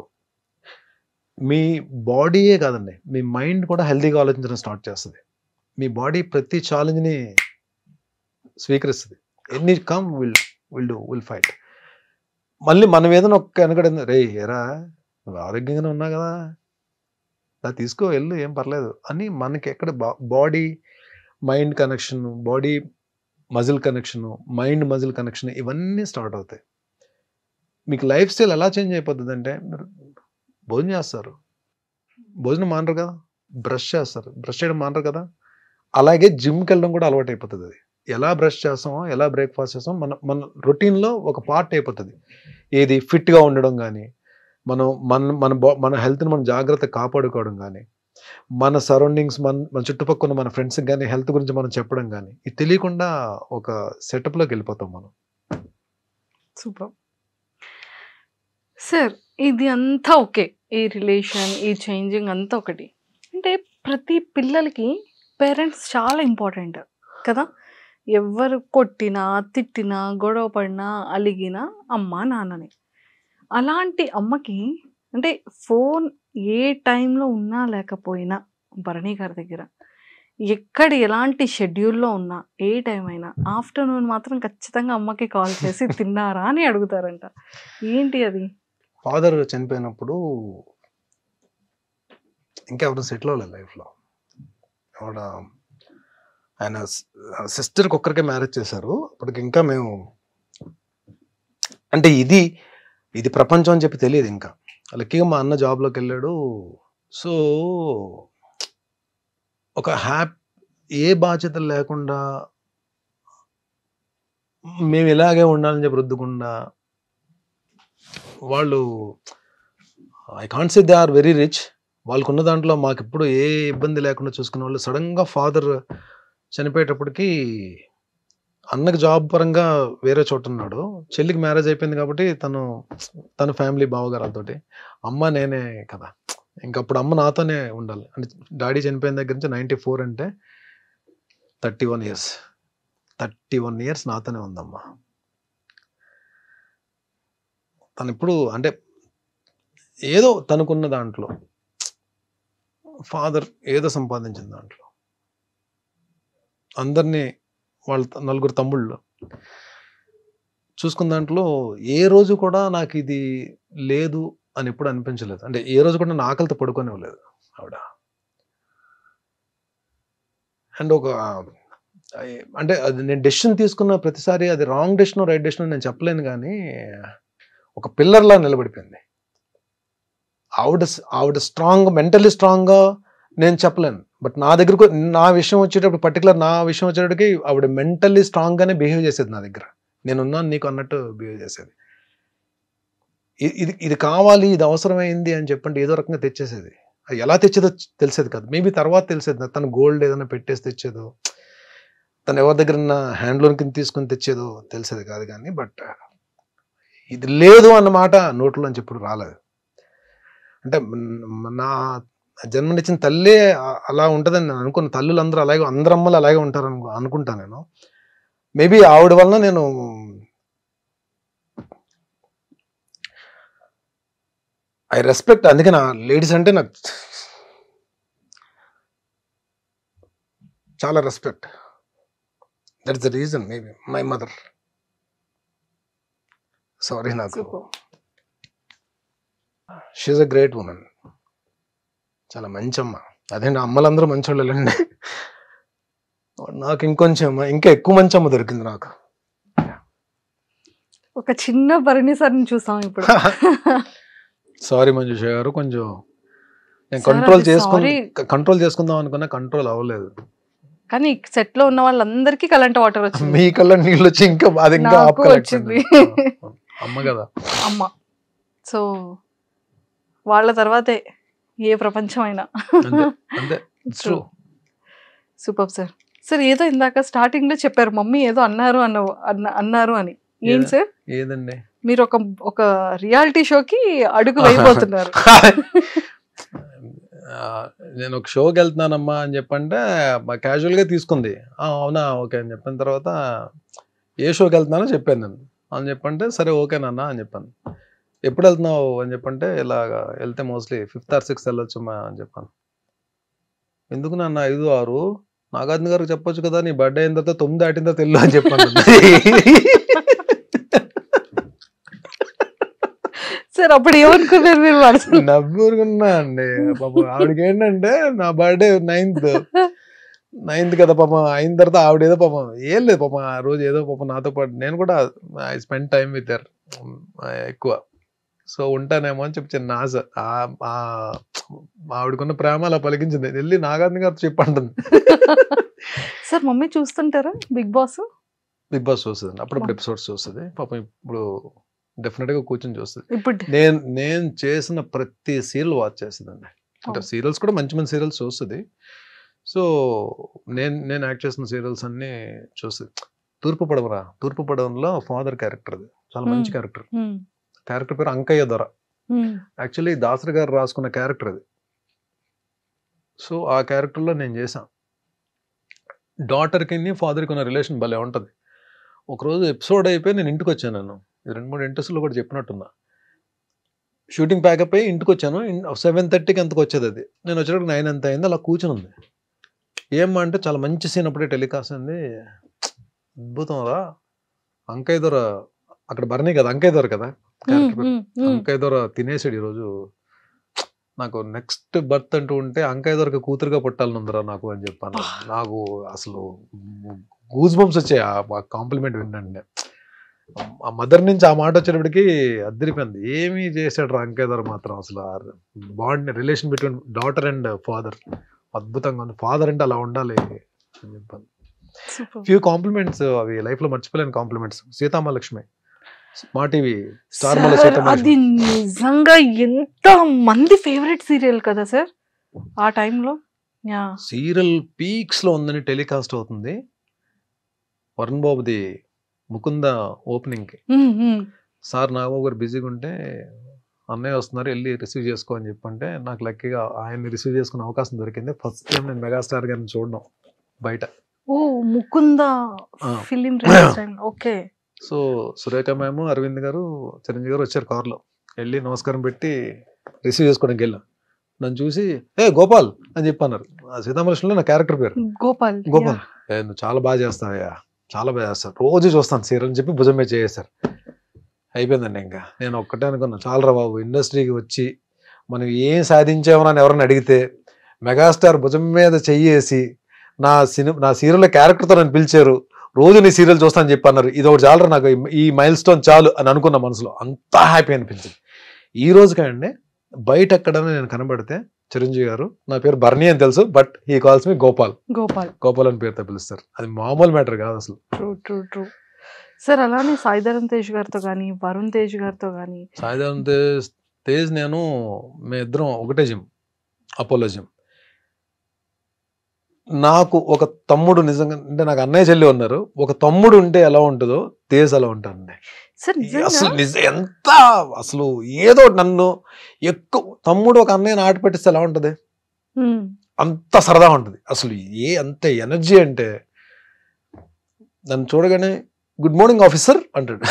మీ బాడీయే కాదండి, మీ మైండ్ కూడా హెల్తీగా ఆలోచించడం స్టార్ట్ చేస్తుంది. మీ బాడీ ప్రతి ఛాలెంజ్ని స్వీకరిస్తుంది. ఎన్ని కమ్ విల్ ఫైట్. మళ్ళీ మనం ఏదైనా ఒక్క వెనకడింది, రే ఎరా నువ్వు ఆరోగ్యంగానే ఉన్నా కదా, అలా తీసుకో వెళ్ళు, ఏం పర్లేదు అని మనకి ఎక్కడ body mind connection, body muscle connection, mind muscle connection, ఇవన్నీ స్టార్ట్ అవుతాయి. మీకు లైఫ్ స్టైల్ ఎలా చేంజ్ అయిపోతుంది అంటే, మీరు భోజనం చేస్తారు, భోజనం మానరు కదా, బ్రష్ చేస్తారు, బ్రష్ చేయడం మానరు కదా, అలాగే జిమ్కి వెళ్ళడం కూడా అలవాటు అయిపోతుంది. అది ఎలా బ్రష్ చేస్తామో, ఎలా బ్రేక్ఫాస్ట్ చేస్తామో మన రొటీన్లో ఒక పార్ట్ అయిపోతుంది. ఏది ఫిట్గా ఉండడం కానీ, మన హెల్త్ని మనం జాగ్రత్తగా కాపాడుకోవడం కానీ, మన సరౌండింగ్స్, మన చుట్టుపక్కల మన ఫ్రెండ్స్కి కానీ హెల్త్ గురించి మనం చెప్పడం కానీ, ఇది తెలియకుండా ఒక సెటప్లోకి వెళ్ళిపోతాం మనం. Super sir. ఇది అంతా ఓకే, ఈ రిలేషన్, ఈ చేంజింగ్ అంతా ఒకటి. అంటే ప్రతి పిల్లలకి పేరెంట్స్ చాలా ఇంపార్టెంట్ కదా. ఎవరు కొట్టినా, తిట్టినా, గొడవ పడినా, అలిగినా అమ్మ నాన్నని. అలాంటి అమ్మకి అంటే ఫోన్ ఏ టైంలో ఉన్నా లేకపోయినా, భరణి గారి దగ్గర ఎక్కడ ఎలాంటి షెడ్యూల్లో ఉన్నా, ఏ టైం అయినా ఆఫ్టర్నూన్ మాత్రం ఖచ్చితంగా అమ్మకి కాల్ చేసి తిన్నారా అని అడుగుతారంట. ఏంటి అది? ఫాదర్ చనిపోయినప్పుడు ఇంకెవరు సెటిల్ అవ్వలేదు లైఫ్లో. ఆవిడ ఆయన సిస్టర్కి ఒక్కరికే మ్యారేజ్ చేశారు. అప్పటికి ఇంకా మేము అంటే ఇది ప్రపంచం అని చెప్పి తెలియదు ఇంకా. లక్కీగా మా అన్న జాబ్లోకి వెళ్ళాడు. సో ఒక ఏ బాధ్యతలు లేకుండా మేము ఇలాగే ఉండాలని చెప్పి రుద్దకుండా, వాళ్ళు I can't say they are very rich, వాళ్ళకున్న దాంట్లో మాకు ఎప్పుడు ఏ ఇబ్బంది లేకుండా చూసుకునే వాళ్ళు. సడన్గా ఫాదర్ చనిపోయేటప్పటికి అన్నకి జాబ్ పరంగా వేరే చోట ఉన్నాడు, చెల్లికి మ్యారేజ్ అయిపోయింది కాబట్టి తన ఫ్యామిలీ బావగారాలతోటి, అమ్మ నేనే కదా, ఇంకప్పుడు అమ్మ నాతోనే ఉండాలి. అంటే డాడీ చనిపోయిన దగ్గర నుంచి 94 అంటే 31 ఇయర్స్ నాతోనే ఉందమ్మా. తను ఇప్పుడు అంటే ఏదో తనకున్న దాంట్లో, ఫాదర్ ఏదో సంపాదించిన దాంట్లో, అందరినీ వాళ్ళ 4 తమ్ముళ్ళు చూసుకున్న దాంట్లో ఏ రోజు కూడా నాకు ఇది లేదు అని ఎప్పుడు అనిపించలేదు. అంటే ఏ రోజు కూడా నా ఆకలితో పడుకోనివ్వలేదు ఆవిడ. అండ్ అంటే అది నేను డెసిషన్ తీసుకున్న ప్రతిసారి అది రాంగ్ డెసిషన్ రైట్ డెసిషన్ నేను చెప్పలేను, కానీ ఒక పిల్లర్లా నిలబడిపోయింది ఆవిడ స్ట్రాంగ్, మెంటల్లీ స్ట్రాంగ్గా నేను చెప్పలేను. బట్ నా విషయం వచ్చేటప్పుడు, పర్టికులర్ నా విషయం వచ్చేటప్పటికి ఆవిడ మెంటల్లీ స్ట్రాంగ్గానే బిహేవ్ చేసేది నా దగ్గర. నేనున్నాను నీకు అన్నట్టు బిహేవ్ చేసేది. ఇది కావాలి, ఇది అవసరమైంది అని చెప్పండి ఏదో రకంగా తెచ్చేసేది. అది ఎలా తెచ్చేదో తెలిసేది కాదు, మేబీ తర్వాత తెలిసేది. తను గోల్డ్ ఏదైనా పెట్టేసి తెచ్చేదో, తను ఎవరి దగ్గర హ్యాండ్ లోన్ కింద తీసుకుని తెచ్చేదో తెలిసేది కాదు. కానీ బట్ ఇది లేదు అన్నమాట నోట్లోంచి ఎప్పుడు రాలేదు. అంటే నా జన్మనిచ్చిన తల్లే అలా ఉంటుందని నేను అనుకున్న. తల్లులు అందరూ అలాగే, అందరు అమ్మలు అలాగే ఉంటారు అనుకుంటాను నేను. మేబీ ఆవిడ వలన నేను ఐ రెస్పెక్ట్. అందుకే నా లేడీస్ అంటే నాకు చాలా respect. That's the reason. Maybe my mother. Sorry, నాకు షీఈ్ అ గ్రేట్ ఉమెన్. చాలా మంచి అమ్మ. అదే అమ్మలందరూ మంచోళ్ళండి. నాకు ఇంకా ఎక్కువ మంచి అమ్మ దొరికింది నాకు. ఒక చిన్న భరణి సార్ని చూసాం ఇప్పుడు. సారీ మంజుష గారు, కొంచెం నేను కంట్రోల్ చేసుకుందాం అనుకున్నా, కంట్రోల్ అవ్వలేదు. కానీ సెట్ లో ఉన్న వాళ్ళందరికీ కరెంట్ వాటర్ వచ్చింది, మీ కళ్ళ నీళ్ళు వచ్చి ఇంకా అది ఇంకా వచ్చింది. అమ్మ కదా అమ్మ. సో వాళ్ళ తర్వాతే ఏ ప్రపంచం అయినా. Super sir. సార్ ఏదో ఇందాక స్టార్టింగ్ లో చెప్పారు మమ్మీ ఏదో అన్నారు అని. ఏం సార్? ఏదండి? మీరు ఒక రియాలిటీ షోకి అడుగు వేయబోతున్నారు. నేను ఒక షోకి వెళ్తున్నానమ్మా అని చెప్పంటే క్యాజువల్ గా తీసుకుంది. అవునా, ఓకే అని చెప్పిన తర్వాత ఏ షోకి వెళ్తున్నానో చెప్పాను నేను. అని చెప్పంటే సరే ఓకేనన్నా అని చెప్పాను. ఎప్పుడు వెళ్తున్నావు అని చెప్పంటే ఇలాగా వెళ్తే మోస్ట్లీ 5th or 6th వెళ్ళొచ్చమ్మా అని చెప్పాను. ఎందుకు నాన్న 5, 6? నాగార్జున గారికి చెప్పొచ్చు కదా, నీ బర్త్డే అయిన తర్వాత 9 దాటిన తర్వాత వెళ్ళు అని చెప్పాను. సార్ అప్పుడు ఏమనుకున్నారు మీరు? నవ్వుకున్నా అండి. పాపం ఆవిడకి ఏంటంటే నా బర్త్డే 9th కదా పాపం. అయిన తర్వాత ఆవిడ ఏదో పాపం ఏం లేదు పాపం ఆ రోజు ఏదో పాపం నాతో పాటు నేను కూడా I spend time with her ఎక్కువ. సో ఉంటానేమో అని చెప్పి చిన్న ఆశ. ఆవిడకున్న ప్రేమ అలా పలికించింది. వెళ్ళి నాగార్జున గారితో చెప్పంటుంది. సార్ మమ్మీ చూస్తుంటారా బిగ్ బాస్? బిగ్ బాస్ చూస్తుంది, అప్పుడప్పుడు ఎపిసోడ్స్ చూస్తుంది. పాపం ఇప్పుడు డెఫినెట్ గా కూర్చొని చూస్తుంది. నేను చేసిన ప్రతి సీరియల్ వాచ్ చేస్తుందండి. అంటే సీరియల్స్ కూడా మంచి మంచి సీరియల్స్ చూస్తుంది. సో నేను యాక్ట్ చేసిన సీరియల్స్ అన్ని చూస్తుంది. తూర్పు పడవలో ఫాదర్ క్యారెక్టర్, అది చాలా మంచి క్యారెక్టర్. క్యారెక్టర్ పేరు అంకయ్య దొర. యాక్చువల్లీ దాసరి గారు రాసుకున్న క్యారెక్టర్ అది. సో ఆ క్యారెక్టర్లో నేను చేశాను. డాటర్కి ఫాదర్కి ఉన్న రిలేషన్ భలే ఉంటుంది. ఒకరోజు ఎపిసోడ్ అయిపోయి నేను ఇంటికి వచ్చాను. నేను 2-3 ఇంట్రెస్ట్లో కూడా చెప్పినట్టున్నా. షూటింగ్ ప్యాకప్ అయ్యి ఇంటికి వచ్చాను. 7:30కి ఎంతకు వచ్చేది అది. నేను వచ్చేటప్పుడు 9 ఎంత అయింది. అలా కూర్చొని ఉంది. ఏమ్మా అంటే చాలా మంచి సీన్ అప్పుడే టెలికాస్ట్ అయింది. అద్భుతం రా, అంకయ్య దొర అక్కడ బర్నీ కదా, అంకయ్య దొర కదా క్యారెక్టర్. అంకయ్య దొర తినేసాడు ఈరోజు. నాకు నెక్స్ట్ బర్త్ అంటూ ఉంటే అంకయ్య దొరకి కూతురుగా పుట్టాలనుందిరా నాకు అని చెప్పాను. నాకు అసలు గూస్ బంప్స్ వచ్చాయి ఆ కాంప్లిమెంట్ వినండి. ఆ మదర్ నుంచి ఆ మాట వచ్చేటప్పటికి అద్దరిపోయింది. ఏమీ చేశాడు రా అంకయ్య దొర మాత్రం. అసలు bond, relation between daughter and father అద్భుతంగా ఉంది. ఫాదర్ అంటే అలా ఉండాలి అని చెప్పాను. ఫ్యూ కాంప్లిమెంట్స్, అవి లైఫ్ లో మర్చిపోలేని కాంప్లిమెంట్స్. సీతామహాలక్ష్మి మా టీవీ స్టార్ మాలో అది నిజంగా ఎంత మంది ఫేవరెట్ సీరియల్ కదా సార్ ఆ టైంలో. సీరియల్ పీక్స్ లో ఉందని టెలికాస్ట్ అవుతుంది. వరుణ్ బాబుది ముకుంద ఓపెనింగ్ కి సార్ నాగబాబు గారు బిజీగా ఉంటే అన్నయ్య వస్తున్నారు వెళ్ళి రిసీవ్ చేసుకో అని చెప్పంటే నాకు లక్కీగా ఆయన్ని రిసీవ్ చేసుకునే అవకాశం దొరికింది. ఫస్ట్ టైం నేను మెగాస్టార్ గారిని చూడడం బయట. ఓ Mukunda film okay. So Surekha ma'am, Aravind గారు, చిరంజీవి గారు వచ్చారు కార్లో. వెళ్ళి నమస్కారం పెట్టి రిసీవ్ చేసుకోవడానికి వెళ్ళాం. నన్ను చూసి గోపాల్ అని చెప్పి అన్నారు. సీతామహాలక్ష్మిలో నా క్యారెక్టర్ పేరు గోపాల్. నువ్వు చాలా బాగా చేస్తావయ్యా, చాలా బాగా చేస్తాను, రోజు చూస్తాను సీరియల్ అని చెప్పి భుజం మీద చేశారు. అయిపోయిందండి. ఇంకా నేను ఒక్కటే అనుకున్నాను, చాలరా బాబు ఇండస్ట్రీకి వచ్చి మనం ఏం సాధించామని ఎవరైనా అడిగితే మెగాస్టార్ భుజం మీద చెయ్యేసి నా సీరియల్ క్యారెక్టర్తో నన్ను పిలిచారు, రోజు నీ సీరియల్ చూస్తానని చెప్పి అన్నారు. ఇది ఒకటి చాలరా నాకు, ఈ మైల్ స్టోన్ చాలు అని అనుకున్న మనసులో. అంతా హ్యాపీ అనిపించింది. ఈ రోజుకండి బయట ఎక్కడైనా నేను కనబడితే చిరంజీవి గారు నా పేరు బర్నీ అని తెలుసు, బట్ హీ కాల్స్ మీ గోపాల్ అని పేరుతో పిలుస్తారు. అది మామూలు మ్యాటర్ కాదు అసలు. True sir. అలానే సాయిధరం తేజ్ గారితో కానీ వరుణ్ తేజ్ గారితో కానీ. సాయిధరం తేజ్ నేను మేమిద్దరం ఒకటే జిమ్, అపోలో జిమ్. నాకు ఒక తమ్ముడు, నిజంగా అంటే నాకు అన్నయ్య చెల్లి ఉన్నారు. ఒక తమ్ముడు ఉంటే ఎలా ఉంటుందో తేజ్ అలా ఉంటానండి. అసలు ఎంత అసలు ఏదో నన్ను ఎక్కువ తమ్ముడు ఒక అన్నయ్యని ఆట పెట్టిస్తే ఎలా ఉంటుంది, అంత సరదా ఉంటుంది. అసలు అంత ఎనర్జీ అంటే నన్ను చూడగానే గుడ్ మార్నింగ్ ఆఫీసర్ అంటాడు.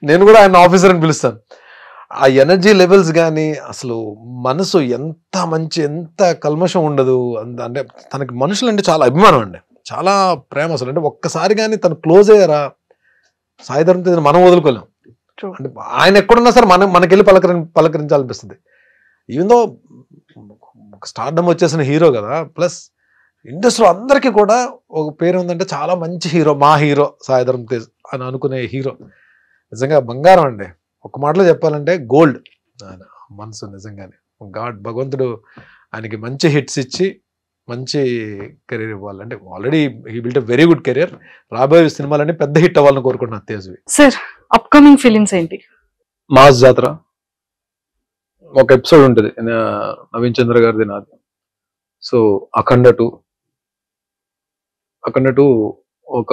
నేను కూడా ఆయన ఆఫీసర్ అని పిలుస్తాను. ఆ ఎనర్జీ లెవెల్స్ కానీ అసలు మనసు ఎంత కల్మషం ఉండదు. అంటే తనకి మనుషులు అంటే చాలా అభిమానం అండి, చాలా ప్రేమ అసలు. అంటే ఒక్కసారి కానీ తను క్లోజ్ అయ్యారా సాయి ధరమ్ తేజ్ మనం వదులుకోలేం. అంటే ఆయన ఎక్కడున్నా సరే మనకెళ్ళి పలకరించాలనిపిస్తుంది. ఈవెన్ దో స్టార్డమ్ వచ్చేసిన హీరో కదా, ప్లస్ ఇండస్ట్రీలో అందరికీ కూడా ఒక పేరు ఉందంటే చాలా మంచి హీరో, మా హీరో సాయి ధరమ్ తేజ్ అని అనుకునే హీరో. నిజంగా బంగారం అండి, ఒక మాటలో చెప్పాలంటే గోల్డ్ ఆయన మనసు. నిజంగానే భగవంతుడు ఆయనకి మంచి హిట్స్ ఇచ్చి మంచి కెరీర్ ఇవ్వాలి. అంటే already he built a very good career. రాబోయే సినిమాలన్నీ పెద్ద హిట్ అవ్వాలని కోరుకుంటున్నాను తేజ్వి. సార్ అప్కమింగ్ ఫిలిమ్స్ ఏంటి? మాస్ జాతర ఒక ఎపిసోడ్ ఉంటుంది నవీన్ చంద్ర గారిది, నాది. సో అఖండ 2 ఒక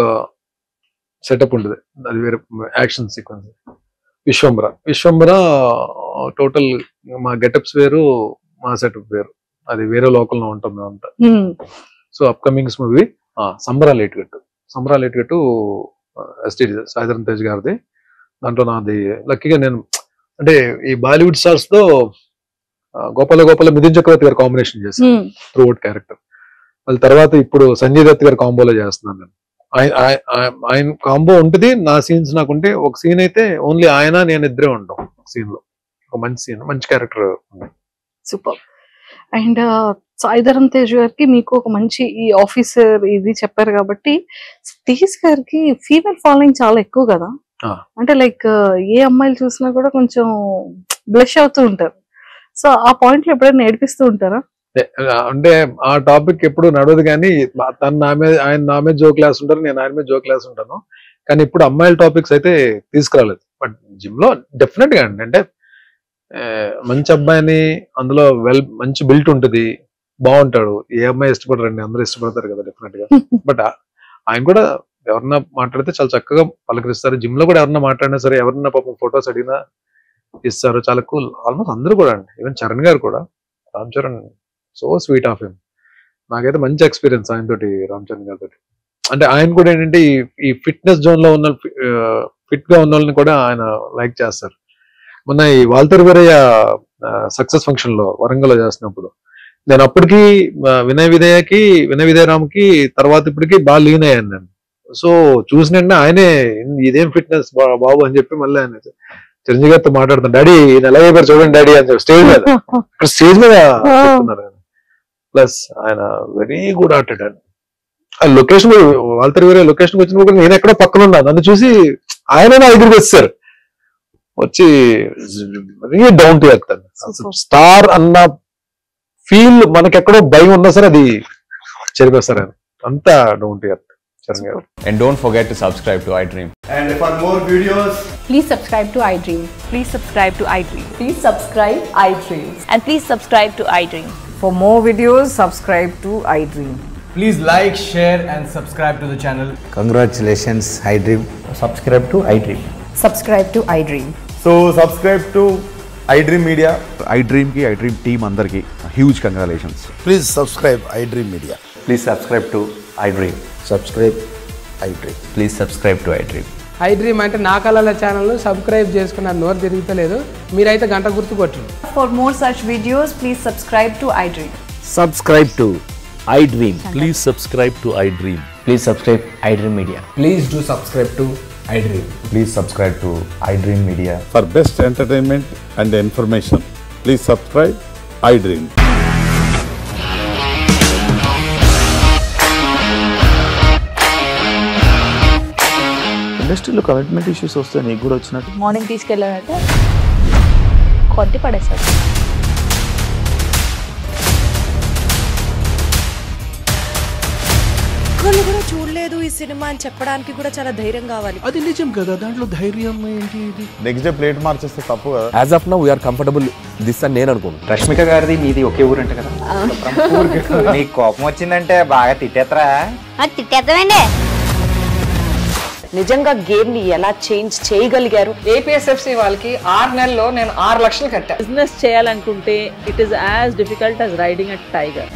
సెటప్ ఉంటుంది, అది వేరే యాక్షన్ సీక్వెన్స్. విశ్వంబర టోటల్ మా గెటప్స్ వేరు, మా సెటప్ వేరు, అది వేరే లోకల్లో ఉంటాం మేమంతా. సో అప్కమింగ్స్ మూవీ సంబరాలు ఏటుగట్టు ఎస్టీ సాయి ధరమ్ తేజ్ గారిది. దాంట్లో నాది లక్కీగా నేను అంటే ఈ బాలీవుడ్ స్టార్స్ తో గోపాల మిథున్ చక్రవర్తి గారు కాంబినేషన్ చేశాను త్రూ అవుట్ క్యారెక్టర్. మళ్ళీ తర్వాత ఇప్పుడు సంజయ్ దత్ గారు కాంబోలో చేస్తున్నాను నేను. ఆయన కాంబో ఉంటుంది, నా సీన్స్ నాకుంటే ఒక సీన్ అయితే ఓన్లీ ఆయన నేను ఇద్దరే ఉంటాం సీన్ లో. ఒక మంచి సీన్, మంచి character. Super. And Sai Dharam Tej గారికి మీకు ఒక మంచి ఈ ఆఫీసర్ ఇది చెప్పారు కాబట్టి, తేజ్ గారికి ఫీమేల్ ఫాలోయింగ్ చాలా ఎక్కువ కదా. అంటే లైక్ ఏ అమ్మాయిలు చూసినా కూడా కొంచెం బ్లష్ అవుతూ ఉంటారు. సో ఆ పాయింట్ లో ఎప్పుడైనా నేర్పిస్తూ ఉంటారా? అంటే ఆ టాపిక్ ఎప్పుడు నడవదు, కానీ తను ఆయన నా మీద జోక్ క్లాస్ ఉంటారు, నేను ఆయన మీద జోక్ క్లాస్ ఉంటాను. కానీ ఇప్పుడు అమ్మాయిల టాపిక్స్ అయితే తీసుకురాలేదు. బట్ జిమ్ లో డెఫినెట్ గా అండి, అంటే మంచి అబ్బాయిని అందులో మంచి బిల్ట్ ఉంటుంది, బాగుంటాడు. ఏ అమ్మాయి ఇష్టపడరండి, అందరూ ఇష్టపడతారు కదా డెఫినెట్ గా. బట్ ఆయన కూడా ఎవరన్నా మాట్లాడితే చాలా చక్కగా పలకరిస్తారు. జిమ్ లో కూడా ఎవరన్నా మాట్లాడినా సరే, ఎవరన్నా పాపం ఫొటోస్ అడిగినా ఇస్తారు, చాలా కూల్. ఆల్మోస్ట్ అందరూ కూడా అండి, ఈవెన్ చరణ్ గారు కూడా, Ram Charan so sweet of him. నాకైతే మంచి ఎక్స్పీరియన్స్ ఆయనతోటి, రామ్ చరణ్ గారితో. అంటే ఆయన కూడా ఏంటంటే ఈ ఫిట్నెస్ జోన్ లో ఉన్న ఫిట్ గా ఉన్న వాళ్ళని కూడా ఆయన లైక్ చేస్తారు. మొన్న ఈ వాల్తేరు వీరయ్య సక్సెస్ ఫంక్షన్ లో వరంగల్ లో చేసినప్పుడు నేను అప్పటికి వినయ విదయరామ్కి తర్వాత ఇప్పటికి బాగా లీన్ అయ్యాను నేను. సో చూసినంటే ఆయనే ఇదేం ఫిట్నెస్ బాబు అని చెప్పి మళ్ళీ ఆయన చిరంజీవి గారితో మాట్లాడుతాను, డాడీ ఈయన ఎలా అయిపోయారు చూడండి డాడీ అని చెప్పి స్టేజ్ మీద చెప్తున్నారు ఆయన. ప్లస్ ఆయన వెరీ గుడ్ ఆర్టెడ్ అండి. ఆ లొకేషన్ వాల్తేరు వీరయ్య లొకేషన్ వచ్చినప్పుడు నేను ఎక్కడో పక్కన ఉన్నా, నన్ను చూసి ఆయన నా ఎదురుకి వచ్చారు, వచ్చి very down to earth star అన్న ఫీల్ మనకెక్కడో భయం ఉన్నా సరే అది చెరిపేస్తారు ఆయన, అంతా down to earth. And don't forget to subscribe to iDream. And for more videos, please subscribe to iDream. Please subscribe to iDream. Please subscribe iDream. And please subscribe to iDream. For more videos, subscribe to iDream. please like, share and subscribe to the channel. Congratulations, iDream. Subscribe to iDream. Subscribe to iDream. So subscribe to iDream Media. iDream ki iDream team andarki huge congratulations. Please subscribe iDream Media. Please subscribe to iDream. Subscribe iDream. Please subscribe to iDream. iDream అంటే నా కళల channel subscribe చేసుకున్నారు, నోరు తిరుగుతలేదు, మీరైతే గంట గుర్తు కొట్టండి. For more such videos, please subscribe to iDream. Subscribe to iDream. Please subscribe to iDream. Please subscribe iDream Media. Please do subscribe to iDream. Please subscribe to iDream Media. For best entertainment and information, please subscribe iDream. ఇండస్ట్రీలో commitment issues వస్తే నీకు కూడా వచ్చినట్టు? Morning తీసుకెళ్ళానంటే కొట్టి పడేసాడు. ఒక్కళ్ళు కూడా చూడలేదు ఈ సినిమా అని చెప్పడానికి కూడా చాలా ధైర్యం కావాలి. అది నిజం కదా, దాంట్లో ధైర్యం ఏంటి? నెక్స్ట్ డే ప్లేట్ మార్చేస్తే తప్పు కదా. As of now we are comfortable this అని నేను అనుకుంటున్నాను. రష్మిక గారిది మీది ఒకే ఊరు అంట కదా? నీకు కోపం వచ్చిందంటే బాగా తిట్టేత్తరా? తిట్టేద్దామండి. నిజంగా గేమ్ ని ఎలా చేంజ్ చేయగలిగారు? ఏపీఎస్ఎఫ్సి వాళ్ళకి 6 నెలల్లో నేను 6 లక్షలు కట్టా. బిజినెస్ చేయాలనుకుంటే it is as difficult as riding a tiger.